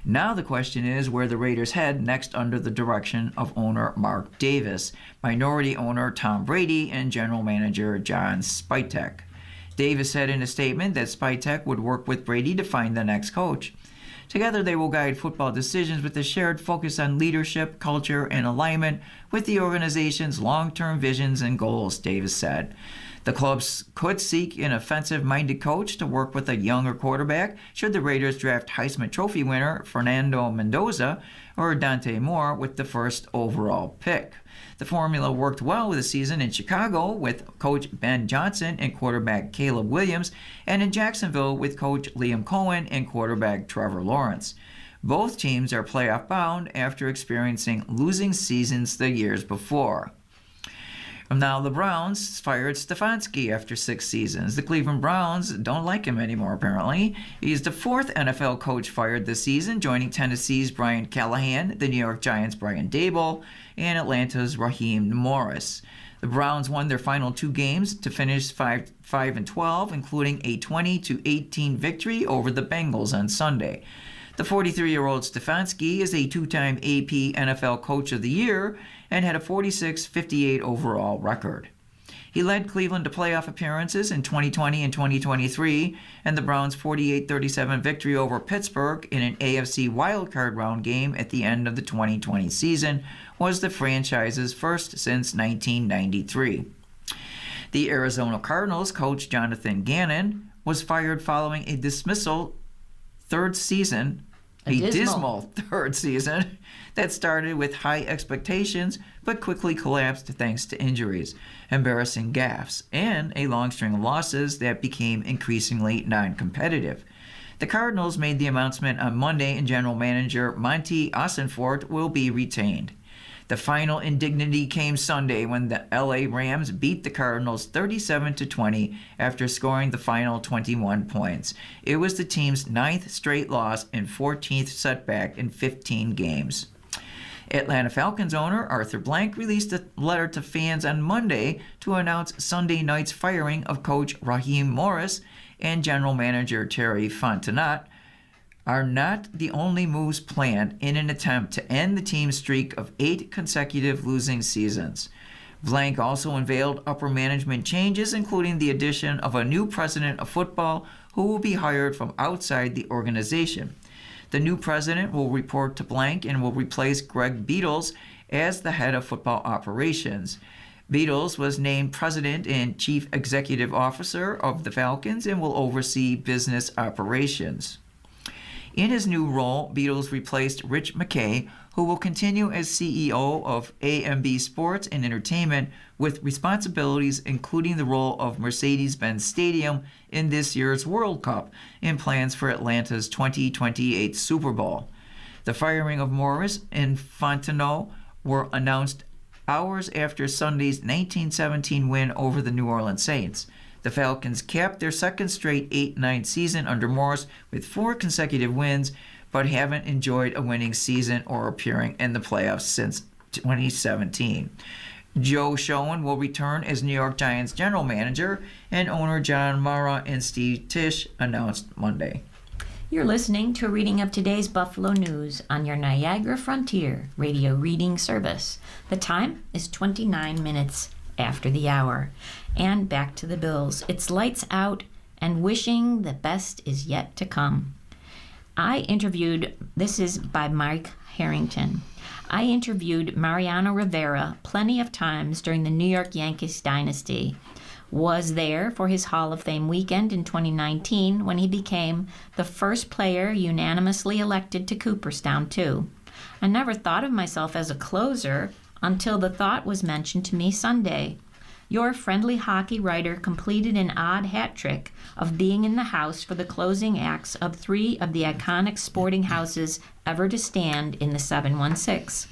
Now the question is where the Raiders head next under the direction of owner Mark Davis, minority owner Tom Brady, and general manager John Spytek. Davis said in a statement that Spytek would work with Brady to find the next coach. Together they will guide football decisions with a shared focus on leadership, culture, and alignment with the organization's long-term visions and goals, Davis said. The clubs could seek an offensive-minded coach to work with a younger quarterback should the Raiders draft Heisman Trophy winner Fernando Mendoza or Dante Moore with the first overall pick. The formula worked well this season in Chicago with coach Ben Johnson and quarterback Caleb Williams, and in Jacksonville with coach Liam Cohen and quarterback Trevor Lawrence. Both teams are playoff bound after experiencing losing seasons the years before. Now the Browns fired Stefanski after 6 seasons. The Cleveland Browns don't like him anymore, apparently. He's the 4th NFL coach fired this season, joining Tennessee's Brian Callahan, the New York Giants' Brian Daboll, and Atlanta's Raheem Morris. The Browns won their final 2 games to finish 5-12, including a 20-18 victory over the Bengals on Sunday. The 43-year-old Stefanski is a 2-time AP NFL Coach of the Year and had a 46-58 overall record. He led Cleveland to playoff appearances in 2020 and 2023, and the Browns' 48-37 victory over Pittsburgh in an AFC wildcard round game at the end of the 2020 season was the franchise's first since 1993. The Arizona Cardinals coach Jonathan Gannon was fired following a dismal third season that started with high expectations but quickly collapsed thanks to injuries, embarrassing gaffes, and a long string of losses that became increasingly non-competitive. The Cardinals made the announcement on Monday, and general manager Monty Ossenfort will be retained. The final indignity came Sunday when the LA Rams beat the Cardinals 37-20 after scoring the final 21 points. It was the team's 9th straight loss and 14th setback in 15 games. Atlanta Falcons owner Arthur Blank released a letter to fans on Monday to announce Sunday night's firing of coach Raheem Morris and general manager Terry Fontenot are not the only moves planned in an attempt to end the team's streak of 8 consecutive losing seasons. Blank also unveiled upper management changes, including the addition of a new president of football who will be hired from outside the organization. The new president will report to Blank and will replace Greg Beadles as the head of football operations. Beadles was named president and chief executive officer of the Falcons and will oversee business operations. In his new role, Beadles replaced Rich McKay, who will continue as CEO of AMB Sports and Entertainment with responsibilities including the role of Mercedes-Benz Stadium in this year's World Cup and plans for Atlanta's 2028 Super Bowl. The firing of Morris and Fontenot were announced hours after Sunday's 1917 win over the New Orleans Saints. The Falcons capped their second straight 8-9 season under Morris with 4 consecutive wins, but haven't enjoyed a winning season or appearing in the playoffs since 2017. Joe Schoen will return as New York Giants general manager, and owner John Mara and Steve Tisch announced Monday. You're listening to a reading of today's Buffalo News on your Niagara Frontier radio reading service. The time is 29 minutes after the hour. And back to the Bills. It's lights out and wishing the best is yet to come. This is by Mike Harrington. I interviewed Mariano Rivera plenty of times during the New York Yankees dynasty. Was there for his Hall of Fame weekend in 2019 when he became the first player unanimously elected to Cooperstown, too. I never thought of myself as a closer until the thought was mentioned to me Sunday. Your friendly hockey writer completed an odd hat trick of being in the house for the closing acts of 3 of the iconic sporting houses ever to stand in the 716.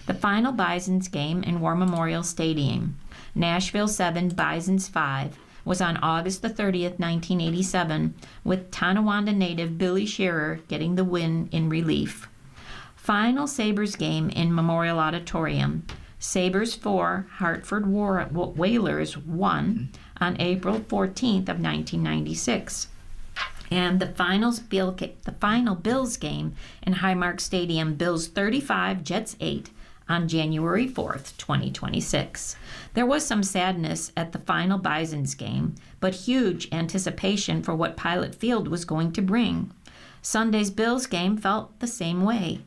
The final Bisons game in War Memorial Stadium, Nashville 7, Bisons 5, was on August the 30th, 1987, with Tonawanda native Billy Shearer getting the win in relief. Final Sabres game in Memorial Auditorium, Sabres 4, Hartford Whalers 1 on April 14th of 1996. And the final Bills game in Highmark Stadium, Bills 35, Jets 8, on January 4th, 2026. There was some sadness at the final Bisons game, but huge anticipation for what Pilot Field was going to bring. Sunday's Bills game felt the same way.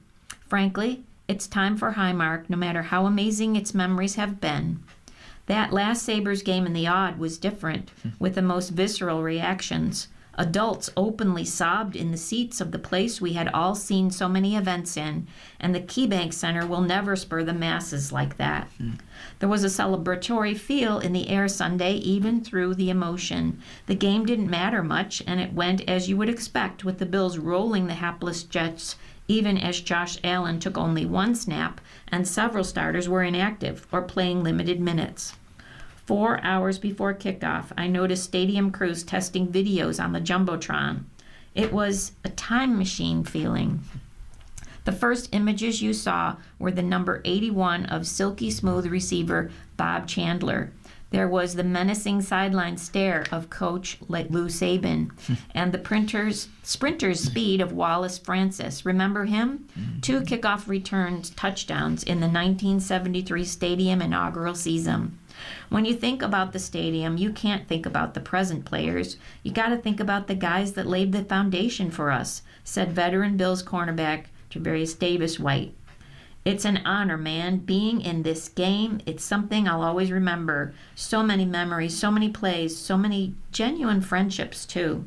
Frankly, it's time for Highmark, no matter how amazing its memories have been. That last Sabres game in the Aud was different, with the most visceral reactions. Adults openly sobbed in the seats of the place we had all seen so many events in, and the KeyBank Center will never spur the masses like that. There was a celebratory feel in the air Sunday, even through the emotion. The game didn't matter much, and it went as you would expect, with the Bills rolling the hapless Jets, even as Josh Allen took only 1 snap, and several starters were inactive or playing limited minutes. 4 hours before kickoff, I noticed stadium crews testing videos on the Jumbotron. It was a time machine feeling. The first images you saw were the number 81 of silky smooth receiver Bob Chandler. There was the menacing sideline stare of Coach Lou Saban and the sprinter's speed of Wallace Francis. Remember him? 2 kickoff returns touchdowns in the 1973 stadium inaugural season. When you think about the stadium, you can't think about the present players. You got to think about the guys that laid the foundation for us, said veteran Bills cornerback Travarius Davis-White. It's an honor, man. Being in this game, it's something I'll always remember. So many memories, so many plays, so many genuine friendships, too.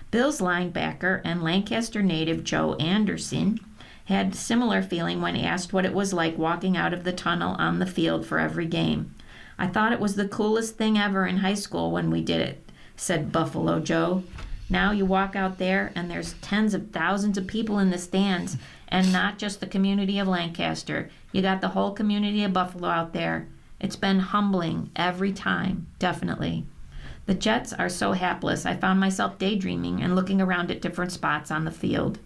Bills linebacker and Lancaster native Joe Anderson had a similar feeling when asked what it was like walking out of the tunnel on the field for every game. I thought it was the coolest thing ever in high school when we did it, said Buffalo Joe. Now you walk out there and there's tens of thousands of people in the stands, and not just the community of Lancaster. You got the whole community of Buffalo out there. It's been humbling every time, definitely. The Jets are so hapless, I found myself daydreaming and looking around at different spots on the field.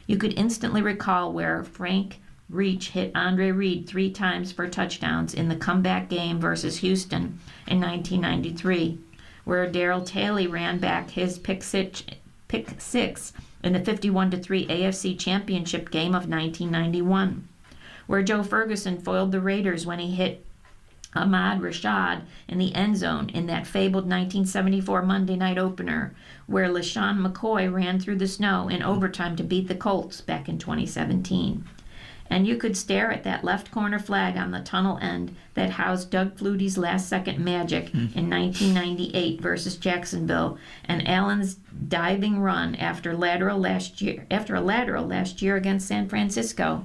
You could instantly recall where Frank Reach hit Andre Reed 3 times for touchdowns in the comeback game versus Houston in 1993, where Darryl Taylor ran back his pick six in the 51-3 AFC Championship game of 1991, where Joe Ferguson foiled the Raiders when he hit Ahmad Rashad in the end zone in that fabled 1974 Monday night opener, where LaShawn McCoy ran through the snow in overtime to beat the Colts back in 2017. And you could stare at that left corner flag on the tunnel end that housed Doug Flutie's last-second magic in 1998 versus Jacksonville, and Allen's diving run after a lateral last year against San Francisco.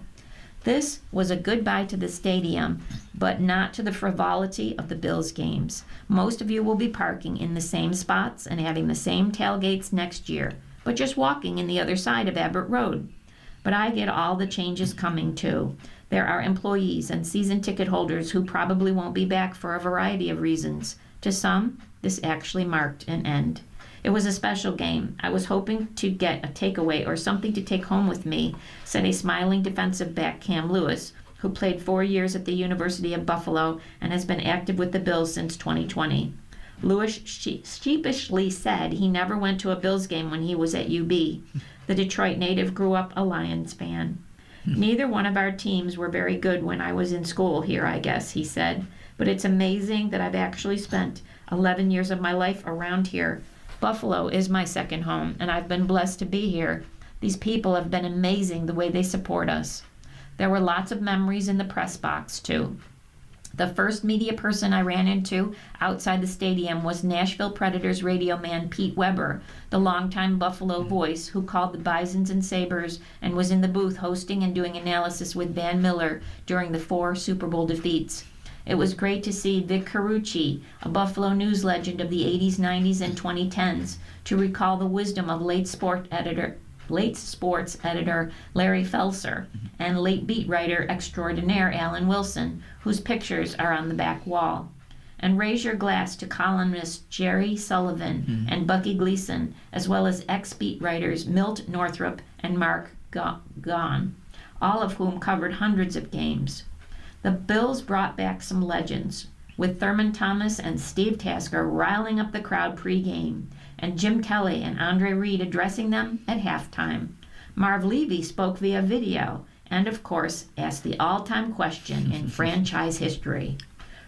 This was a goodbye to the stadium, but not to the frivolity of the Bills games. Most of you will be parking in the same spots and having the same tailgates next year, but just walking in the other side of Abbott Road. But I get all the changes coming too. There are employees and season ticket holders who probably won't be back for a variety of reasons. To some, this actually marked an end. It was a special game. I was hoping to get a takeaway or something to take home with me, said a smiling defensive back Cam Lewis, who played 4 years at the University of Buffalo and has been active with the Bills since 2020. Lewis sheepishly said he never went to a Bills game when he was at UB. The Detroit native grew up a Lions fan. Neither one of our teams were very good when I was in school here, I guess, he said. But it's amazing that I've actually spent 11 years of my life around here. Buffalo is my second home, and I've been blessed to be here. These people have been amazing the way they support us. There were lots of memories in the press box, too. The first media person I ran into outside the stadium was Nashville Predators radio man Pete Weber, the longtime Buffalo voice who called the Bisons and Sabres and was in the booth hosting and doing analysis with Van Miller during the 4 Super Bowl defeats. It was great to see Vic Carucci, a Buffalo News legend of the 80s, 90s, and 2010s, to recall the wisdom of late sports editor Larry Felser and late beat writer extraordinaire Alan Wilson, whose pictures are on the back wall. And raise your glass to columnists Jerry Sullivan and Bucky Gleason, as well as ex-beat writers Milt Northrup and Mark Gaughan, all of whom covered hundreds of games. The Bills brought back some legends, with Thurman Thomas and Steve Tasker riling up the crowd pre-game, and Jim Kelly and Andre Reed addressing them at halftime. Marv Levy spoke via video, and of course asked the all-time question in franchise history.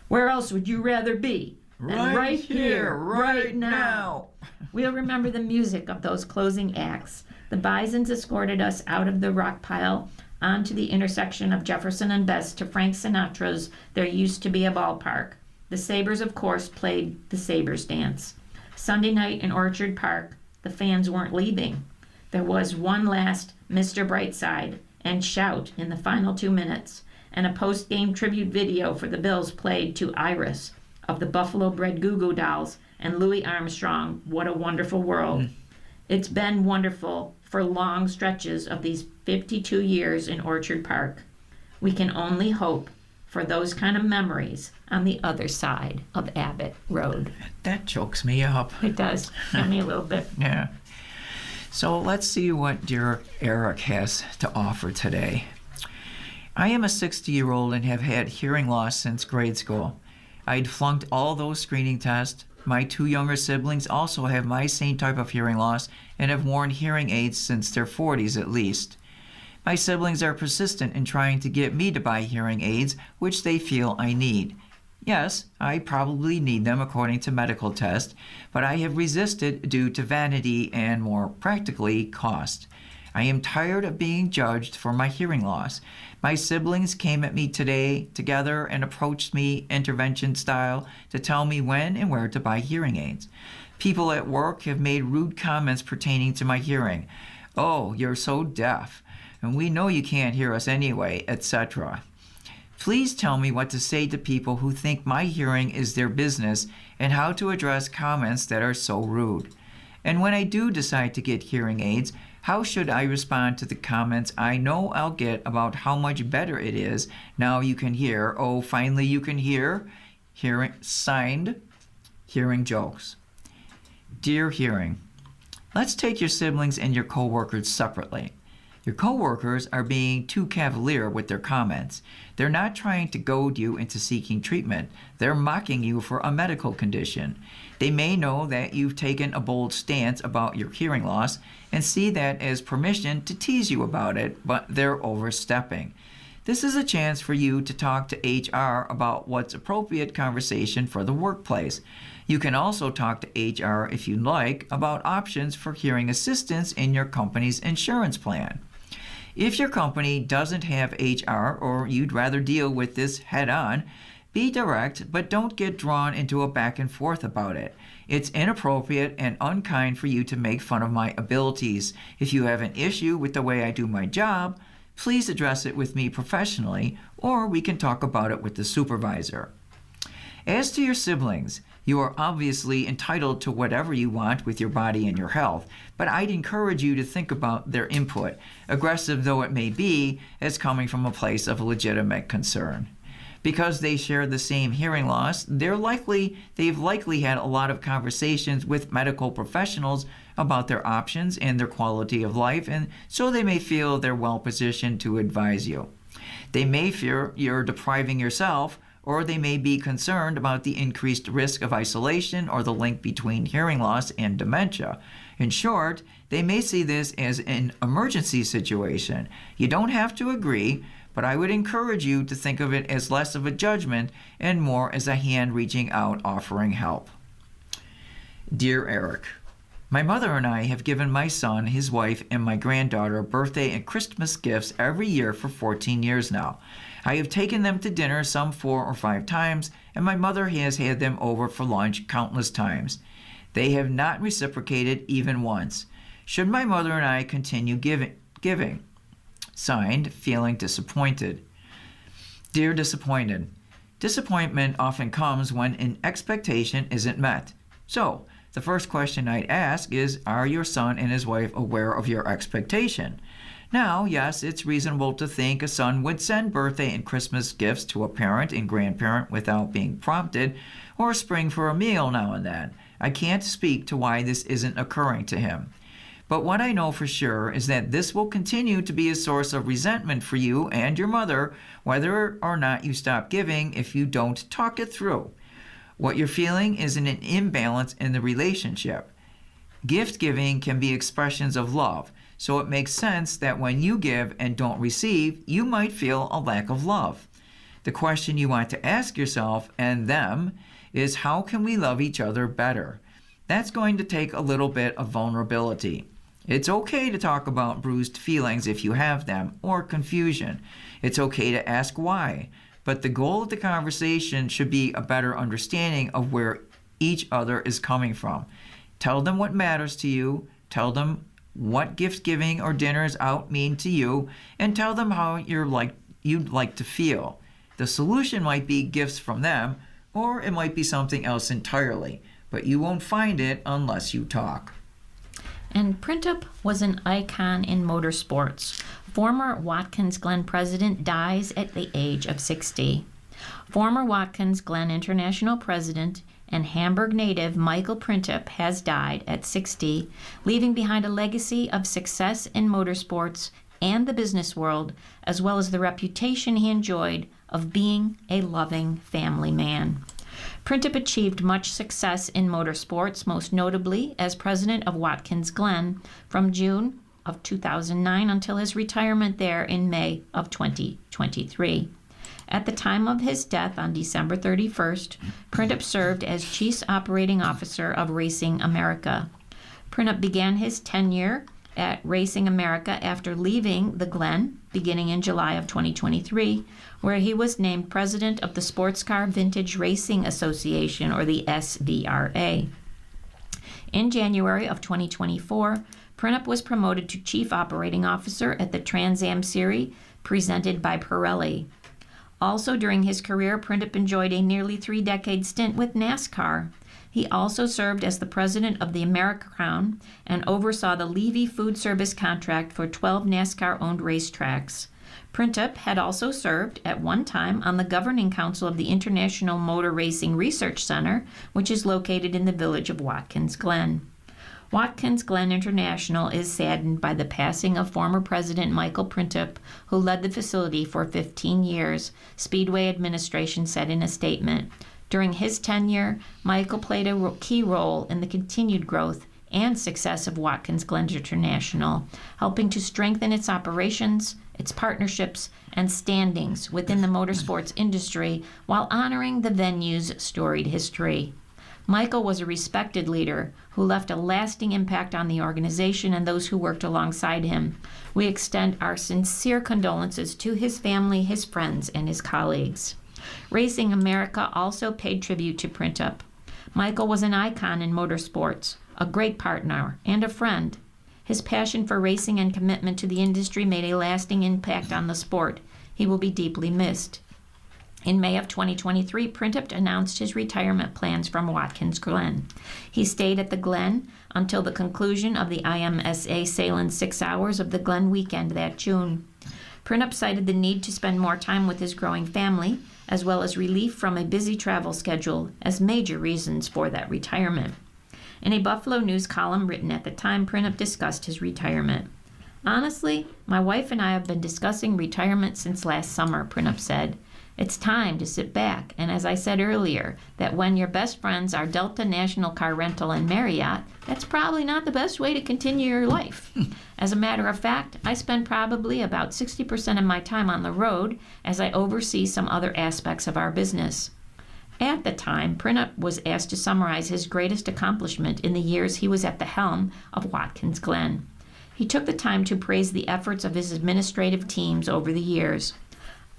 Where else would you rather be than right here, right now? We'll remember the music of those closing acts. The Bisons escorted us out of the rock pile onto the intersection of Jefferson and Best to Frank Sinatra's There Used to Be a Ballpark. The Sabres, of course, played the Sabres dance. Sunday night in Orchard Park, the fans weren't leaving. There was one last Mr. Brightside and shout in the final 2 minutes, and a post-game tribute video for the Bills played to Iris of the Buffalo-bred Goo Goo Dolls and Louis Armstrong, What a Wonderful World. It's been wonderful for long stretches of these 52 years in Orchard Park. We can only hope for those kind of memories on the other side of Abbott Road. That chokes me up. It does. Give me a little bit. Yeah. So let's see what dear Eric has to offer today. I am a 60-year-old and have had hearing loss since grade school. I'd flunked all those screening tests. My 2 younger siblings also have my same type of hearing loss and have worn hearing aids since their 40s at least. My siblings are persistent in trying to get me to buy hearing aids, which they feel I need. Yes, I probably need them according to medical tests, but I have resisted due to vanity and, more practically, cost. I am tired of being judged for my hearing loss. My siblings came at me today together and approached me intervention style to tell me when and where to buy hearing aids. People at work have made rude comments pertaining to my hearing. Oh, you're so deaf, and we know you can't hear us anyway, etc. Please tell me what to say to people who think my hearing is their business and how to address comments that are so rude. And when I do decide to get hearing aids, how should I respond to the comments I know I'll get about how much better it is now you can hear? Oh, finally you can hear. Signed, Hearing Jokes. Dear Hearing, let's take your siblings and your coworkers separately. Your coworkers are being too cavalier with their comments. They're not trying to goad you into seeking treatment. They're mocking you for a medical condition. They may know that you've taken a bold stance about your hearing loss and see that as permission to tease you about it, but they're overstepping. This is a chance for you to talk to HR about what's appropriate conversation for the workplace. You can also talk to HR if you'd like about options for hearing assistance in your company's insurance plan. If your company doesn't have HR or you'd rather deal with this head-on, be direct, but don't get drawn into a back and forth about it. It's inappropriate and unkind for you to make fun of my abilities. If you have an issue with the way I do my job, please address it with me professionally, or we can talk about it with the supervisor. As to your siblings, you are obviously entitled to whatever you want with your body and your health, but I'd encourage you to think about their input, aggressive though it may be, as coming from a place of legitimate concern. Because they share the same hearing loss, they've likely had a lot of conversations with medical professionals about their options and their quality of life, and so they may feel they're well positioned to advise you. They may fear you're depriving yourself, or they may be concerned about the increased risk of isolation or the link between hearing loss and dementia. In short, they may see this as an emergency situation. You don't have to agree, but I would encourage you to think of it as less of a judgment and more as a hand reaching out offering help. Dear Eric, My mother and I have given my son, his wife, and my granddaughter birthday and Christmas gifts every year for 14 years now. I have taken them to dinner some 4 or 5 times, and my mother has had them over for lunch countless times. They have not reciprocated even once. Should my mother and I continue giving? Signed, feeling disappointed. Dear Disappointed, disappointment often comes when an expectation isn't met. So, the first question I'd ask is, are your son and his wife aware of your expectation? Now, yes, it's reasonable to think a son would send birthday and Christmas gifts to a parent and grandparent without being prompted, or spring for a meal now and then. I can't speak to why this isn't occurring to him. But what I know for sure is that this will continue to be a source of resentment for you and your mother, whether or not you stop giving if you don't talk it through. What you're feeling is an imbalance in the relationship. Gift giving can be expressions of love, so it makes sense that when you give and don't receive, you might feel a lack of love. The question you want to ask yourself and them is, how can we love each other better? That's going to take a little bit of vulnerability. It's okay to talk about bruised feelings if you have them, or confusion. It's okay to ask why. But the goal of the conversation should be a better understanding of where each other is coming from. Tell them what matters to you. Tell them what gift giving or dinners out mean to you, and tell them how you'd like to feel. The solution might be gifts from them, or it might be something else entirely, but you won't find it unless you talk. And Printup was an icon in motorsports. Former Watkins Glen president dies at the age of 60. Former Watkins Glen International president and Hamburg native Michael Printup has died at 60, leaving behind a legacy of success in motorsports and the business world, as well as the reputation he enjoyed of being a loving family man. Printup achieved much success in motorsports, most notably as president of Watkins Glen from June of 2009 until his retirement there in May of 2023. At the time of his death on December 31st, Printup served as Chief Operating Officer of Racing America. Printup began his tenure at Racing America after leaving the Glen beginning in July of 2023, where he was named president of the Sports Car Vintage Racing Association, or the SVRA. In January of 2024, Printup was promoted to Chief Operating Officer at the Trans Am Series presented by Pirelli. Also during his career, Printup enjoyed a nearly 3-decade stint with NASCAR. He also served as the president of the America-Crown and oversaw the Levy Food Service contract for 12 NASCAR-owned racetracks. Printup had also served at one time on the governing council of the International Motor Racing Research Center, which is located in the village of Watkins Glen. Watkins Glen International is saddened by the passing of former President Michael Printup, who led the facility for 15 years, Speedway administration said in a statement. During his tenure, Michael played a key role in the continued growth and success of Watkins Glen International, helping to strengthen its operations, its partnerships, and standings within the motorsports industry while honoring the venue's storied history. Michael was a respected leader who left a lasting impact on the organization and those who worked alongside him. We extend our sincere condolences to his family, his friends, and his colleagues. Racing America also paid tribute to Printup. Michael was an icon in motorsports, a great partner, and a friend. His passion for racing and commitment to the industry made a lasting impact on the sport. He will be deeply missed. In May of 2023, Printup announced his retirement plans from Watkins Glen. He stayed at the Glen until the conclusion of the IMSA Salem 6 Hours of the Glen weekend that June. Printup cited the need to spend more time with his growing family, as well as relief from a busy travel schedule, as major reasons for that retirement. In a Buffalo News column written at the time, Printup discussed his retirement. Honestly, my wife and I have been discussing retirement since last summer, Printup said. It's time to sit back, and as I said earlier, that when your best friends are Delta National Car Rental and Marriott, that's probably not the best way to continue your life. As a matter of fact, I spend probably about 60% of my time on the road as I oversee some other aspects of our business. At the time, Printup was asked to summarize his greatest accomplishment in the years he was at the helm of Watkins Glen. He took the time to praise the efforts of his administrative teams over the years.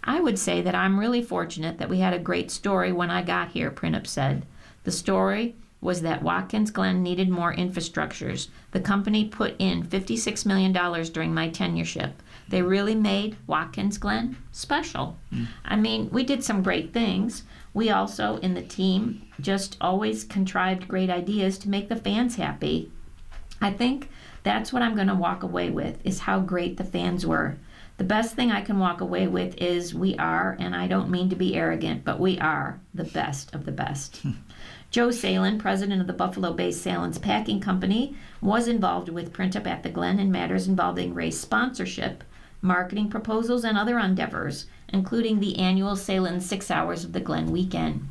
"I would say that I'm really fortunate that we had a great story when I got here," Printup said. "The story was that Watkins Glen needed more infrastructures. The company put in $56 million during my tenureship. They really made Watkins Glen special." I mean, we did some great things. We also, in the team, just always contrived great ideas to make the fans happy. I think that's what I'm going to walk away with, is how great the fans were. The best thing I can walk away with is we are, and I don't mean to be arrogant, but we are the best of the best. Joe Salin, president of the Buffalo-based Salin's Packing Company, was involved with Printup at the Glen in matters involving race sponsorship, marketing proposals, and other endeavors, including the annual Salin 6 Hours of the Glen weekend.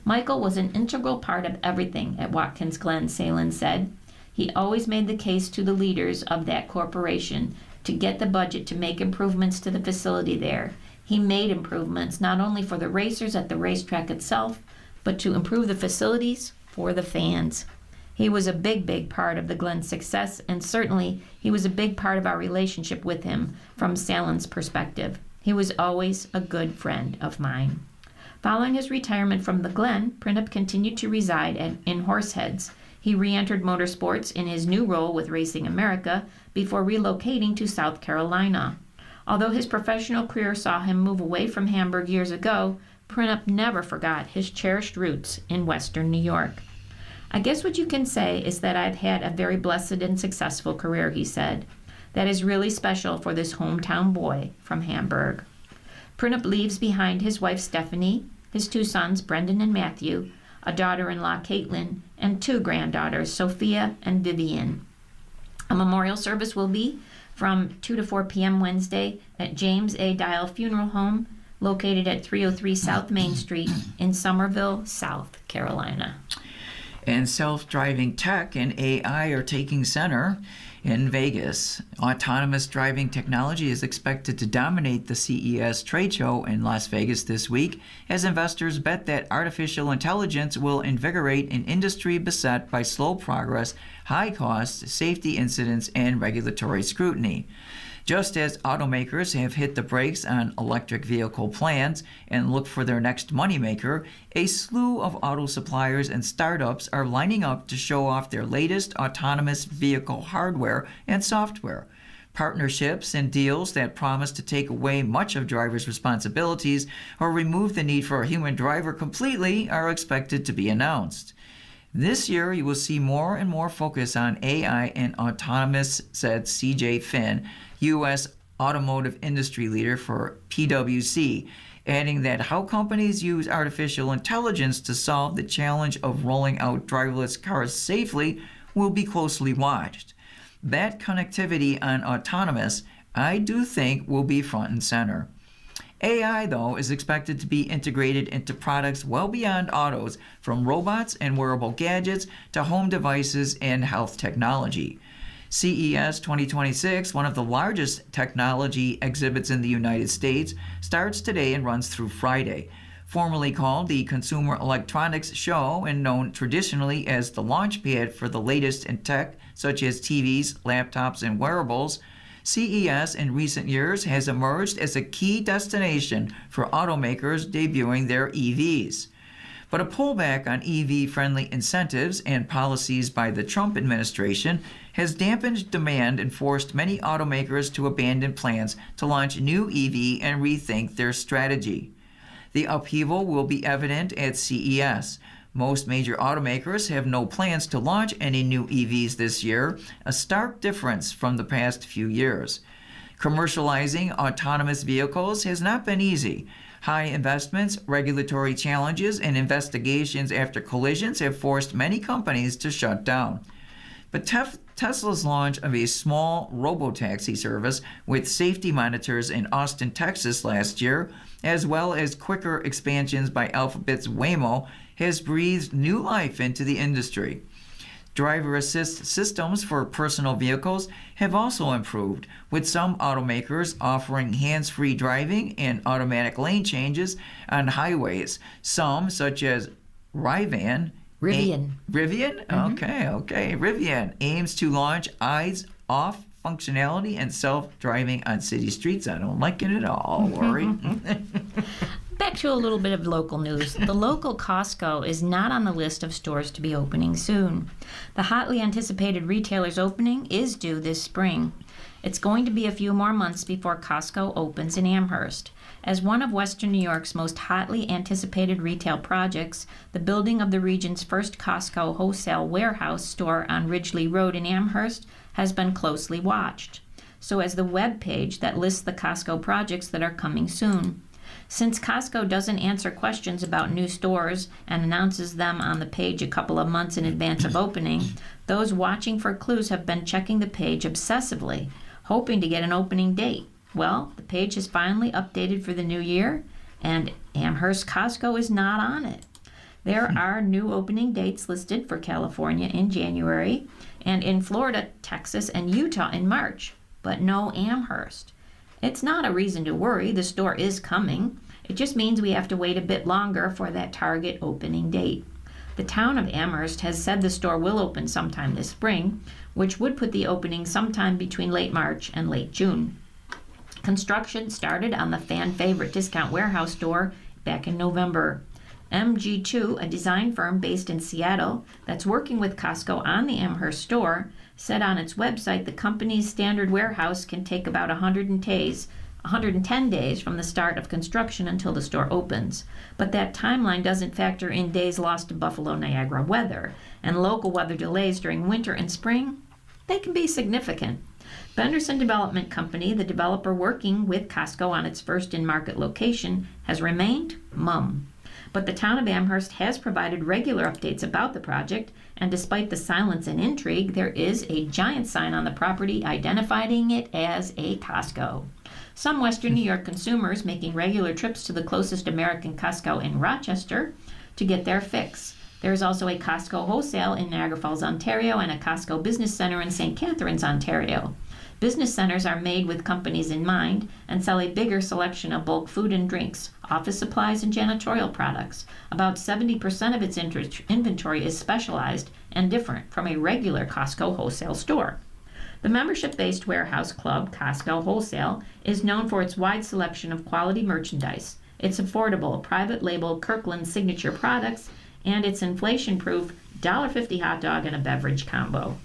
"Michael was an integral part of everything at Watkins Glen," Salin said. "He always made the case to the leaders of that corporation to get the budget to make improvements to the facility there. He made improvements not only for the racers at the racetrack itself, but to improve the facilities for the fans. He was a big part of the Glen's success, and certainly he was a big part of our relationship with him from Salin's perspective. He was always a good friend of mine." Following his retirement from the Glen, Printup continued to reside in Horseheads. He re-entered motorsports in his new role with Racing America before relocating to South Carolina. Although his professional career saw him move away from Hamburg years ago, Printup never forgot his cherished roots in Western New York. "I guess what you can say is that I've had a very blessed and successful career," he said. "That is really special for this hometown boy from Hamburg." Printup leaves behind his wife Stephanie, his 2 sons Brendan and Matthew, a daughter-in-law Caitlin, and 2 granddaughters Sophia and Vivian. A memorial service will be from 2 to 4 p.m. Wednesday at James A. Dial Funeral Home, located at 303 South Main Street in Somerville, South Carolina. And self-driving tech and AI are taking center in Vegas. Autonomous driving technology is expected to dominate the CES trade show in Las Vegas this week, as investors bet that artificial intelligence will invigorate an industry beset by slow progress, high costs, safety incidents, and regulatory scrutiny. Just as automakers have hit the brakes on electric vehicle plans and look for their next moneymaker, a slew of auto suppliers and startups are lining up to show off their latest autonomous vehicle hardware and software. Partnerships and deals that promise to take away much of drivers' responsibilities or remove the need for a human driver completely are expected to be announced. This year, you will see more and more focus on AI and autonomous, said CJ Finn, U.S. automotive industry leader for PwC, adding that how companies use artificial intelligence to solve the challenge of rolling out driverless cars safely will be closely watched. That connectivity on autonomous, I do think, will be front and center. AI, though, is expected to be integrated into products well beyond autos, from robots and wearable gadgets to home devices and health technology. CES 2026, one of the largest technology exhibits in the United States, starts today and runs through Friday. Formerly called the Consumer Electronics Show and known traditionally as the launchpad for the latest in tech, such as TVs, laptops, and wearables, CES in recent years has emerged as a key destination for automakers debuting their EVs. But a pullback on EV-friendly incentives and policies by the Trump administration has dampened demand and forced many automakers to abandon plans to launch new EV and rethink their strategy. The upheaval will be evident at CES. Most major automakers have no plans to launch any new EVs this year, a stark difference from the past few years. Commercializing autonomous vehicles has not been easy. High investments, regulatory challenges, and investigations after collisions have forced many companies to shut down. But Tesla's launch of a small robotaxi service with safety monitors in Austin, Texas last year, as well as quicker expansions by Alphabet's Waymo, has breathed new life into the industry. Driver assist systems for personal vehicles have also improved, with some automakers offering hands-free driving and automatic lane changes on highways. Some, such as Rivian. Rivian. Rivian? Okay. Rivian aims to launch eyes-off functionality and self-driving on city streets. I don't like it at all, Lori. Back to a little bit of local news. The local Costco is not on the list of stores to be opening soon. The hotly anticipated retailer's opening is due this spring. It's going to be a few more months before Costco opens in Amherst. As one of Western New York's most hotly anticipated retail projects, the building of the region's first Costco wholesale warehouse store on Ridgely Road in Amherst has been closely watched. So has the web page that lists the Costco projects that are coming soon. Since Costco doesn't answer questions about new stores and announces them on the page a couple of months in advance of opening, those watching for clues have been checking the page obsessively, hoping to get an opening date. Well, the page is finally updated for the new year, and Amherst Costco is not on it. There are new opening dates listed for California in January, and in Florida, Texas, and Utah in March, but no Amherst. It's not a reason to worry. The store is coming. It just means we have to wait a bit longer for that target opening date. The town of Amherst has said the store will open sometime this spring, which would put the opening sometime between late March and late June. Construction started on the fan-favorite discount warehouse store back in November. MG2, a design firm based in Seattle that's working with Costco on the Amherst store, said on its website the company's standard warehouse can take about 110 days from the start of construction until the store opens. But that timeline doesn't factor in days lost to Buffalo Niagara weather, and local weather delays during winter and spring, they can be significant. Benderson Development Company, the developer working with Costco on its first in-market location, has remained mum. But the town of Amherst has provided regular updates about the project, and despite the silence and intrigue, there is a giant sign on the property identifying it as a Costco. Some Western New York consumers making regular trips to the closest American Costco in Rochester to get their fix. There is also a Costco wholesale in Niagara Falls, Ontario, and a Costco business center in St. Catharines, Ontario. Business centers are made with companies in mind and sell a bigger selection of bulk food and drinks, office supplies, and janitorial products. About 70% of its inventory is specialized and different from a regular Costco wholesale store. The membership-based warehouse club, Costco Wholesale, is known for its wide selection of quality merchandise, its affordable private label Kirkland signature products, and its inflation-proof $1.50 hot dog and a beverage combo.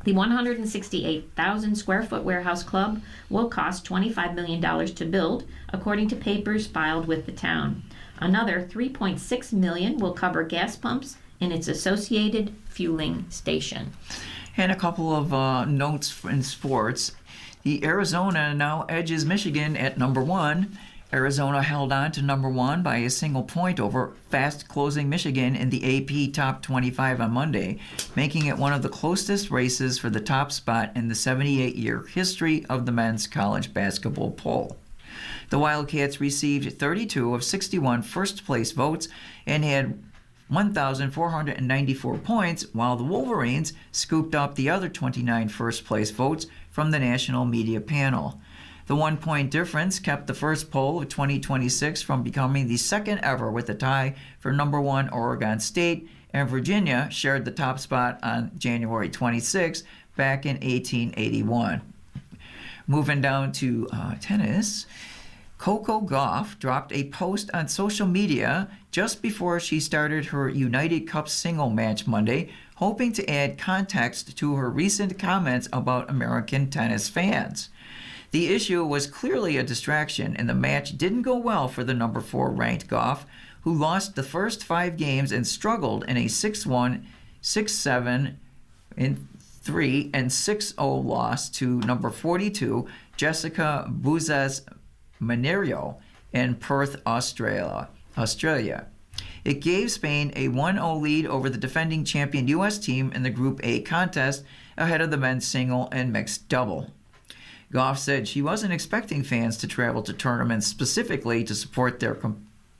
The 168,000 square foot warehouse club will cost $25 million to build, according to papers filed with the town. Another $3.6 million will cover gas pumps in its associated fueling station. And a couple of notes in sports. The Arizona now edges Michigan at number 1. Arizona held on to number 1 by a single point over fast-closing Michigan in the AP Top 25 on Monday, making it one of the closest races for the top spot in the 78-year history of the men's college basketball poll. The Wildcats received 32 of 61 first-place votes and had 1,494 points, while the Wolverines scooped up the other 29 first-place votes from the national media panel. The 1-point difference kept the first poll of 2026 from becoming the second ever, with a tie for number 1 Oregon State, and Virginia shared the top spot on January 26 back in 1881. Moving down to tennis, Coco Gauff dropped a post on social media just before she started her United Cup single match Monday, hoping to add context to her recent comments about American tennis fans. The issue was clearly a distraction, and the match didn't go well for the number 4 ranked Gauff, who lost the first 5 games and struggled in a 6-1, 6-7, 3, and 6-0 loss to number 42 Jessica Buzzes-Mineiro in Perth, Australia. It gave Spain a 1-0 lead over the defending champion U.S. team in the Group A contest ahead of the men's single and mixed double. Gauff said she wasn't expecting fans to travel to tournaments specifically to support their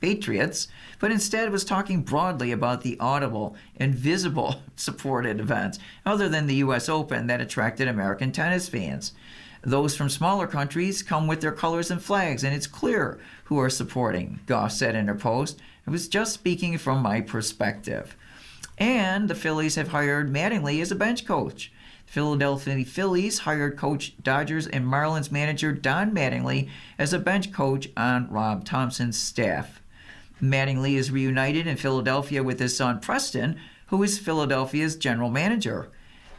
Patriots, but instead was talking broadly about the audible and visible support at events other than the U.S. Open that attracted American tennis fans. Those from smaller countries come with their colors and flags, and it's clear who are supporting, Goff said in her post. I was just speaking from my perspective. And the Phillies have hired Mattingly as a bench coach. The Philadelphia Phillies hired coach Dodgers and Marlins manager Don Mattingly as a bench coach on Rob Thompson's staff. Mattingly is reunited in Philadelphia with his son Preston, who is Philadelphia's general manager.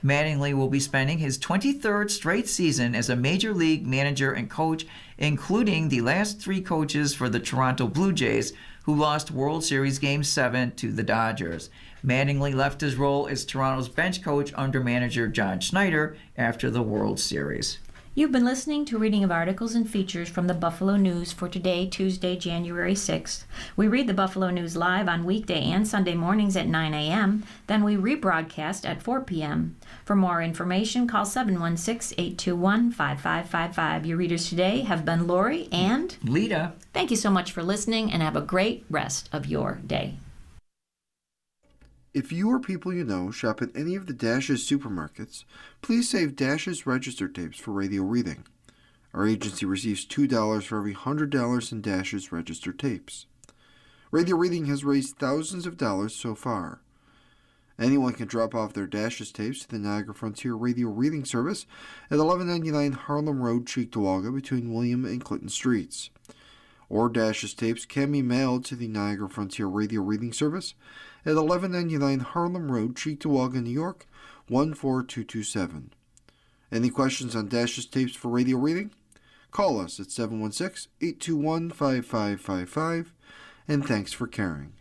Mattingly will be spending his 23rd straight season as a major league manager and coach, including the last 3 coaches for the Toronto Blue Jays, who lost World Series Game 7 to the Dodgers. Mattingly left his role as Toronto's bench coach under manager John Schneider after the World Series. You've been listening to a reading of articles and features from the Buffalo News for today, Tuesday, January 6th. We read the Buffalo News live on weekday and Sunday mornings at 9 a.m., then we rebroadcast at 4 p.m. For more information, call 716-821-5555. Your readers today have been Lori and Lita. Thank you so much for listening, and have a great rest of your day. If you or people you know shop at any of the Dash's supermarkets, please save Dash's register tapes for radio reading. Our agency receives $2 for every $100 in Dash's register tapes. Radio reading has raised thousands of dollars so far. Anyone can drop off their Dash's tapes to the Niagara Frontier Radio Reading Service at 1199 Harlem Road, Cheektowaga, between William and Clinton Streets. Or Dash's tapes can be mailed to the Niagara Frontier Radio Reading Service at 1199 Harlem Road, Cheektowaga, New York, 14227. Any questions on Dash's tapes for radio reading? Call us at 716-821-5555, and thanks for caring.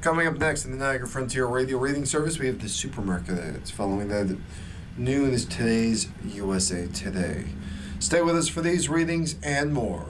Coming up next in the Niagara Frontier Radio Reading Service, we have the supermarket ads. Following that, noon is today's USA Today. Stay with us for these readings and more.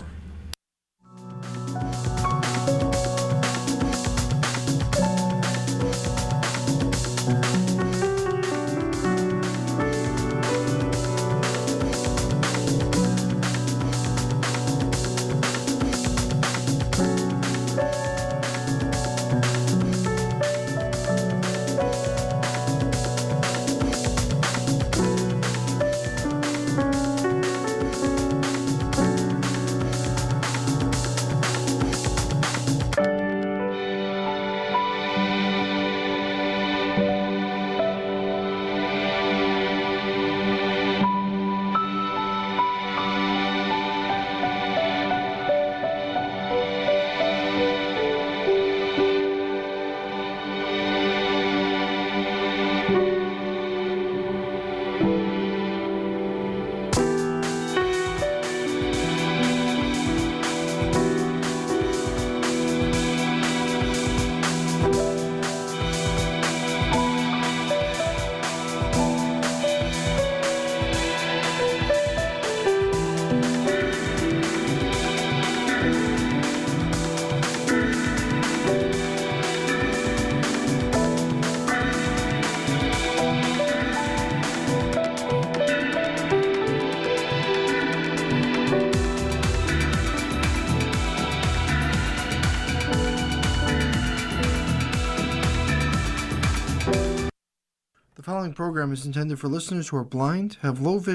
following program is intended for listeners who are blind, have low vision,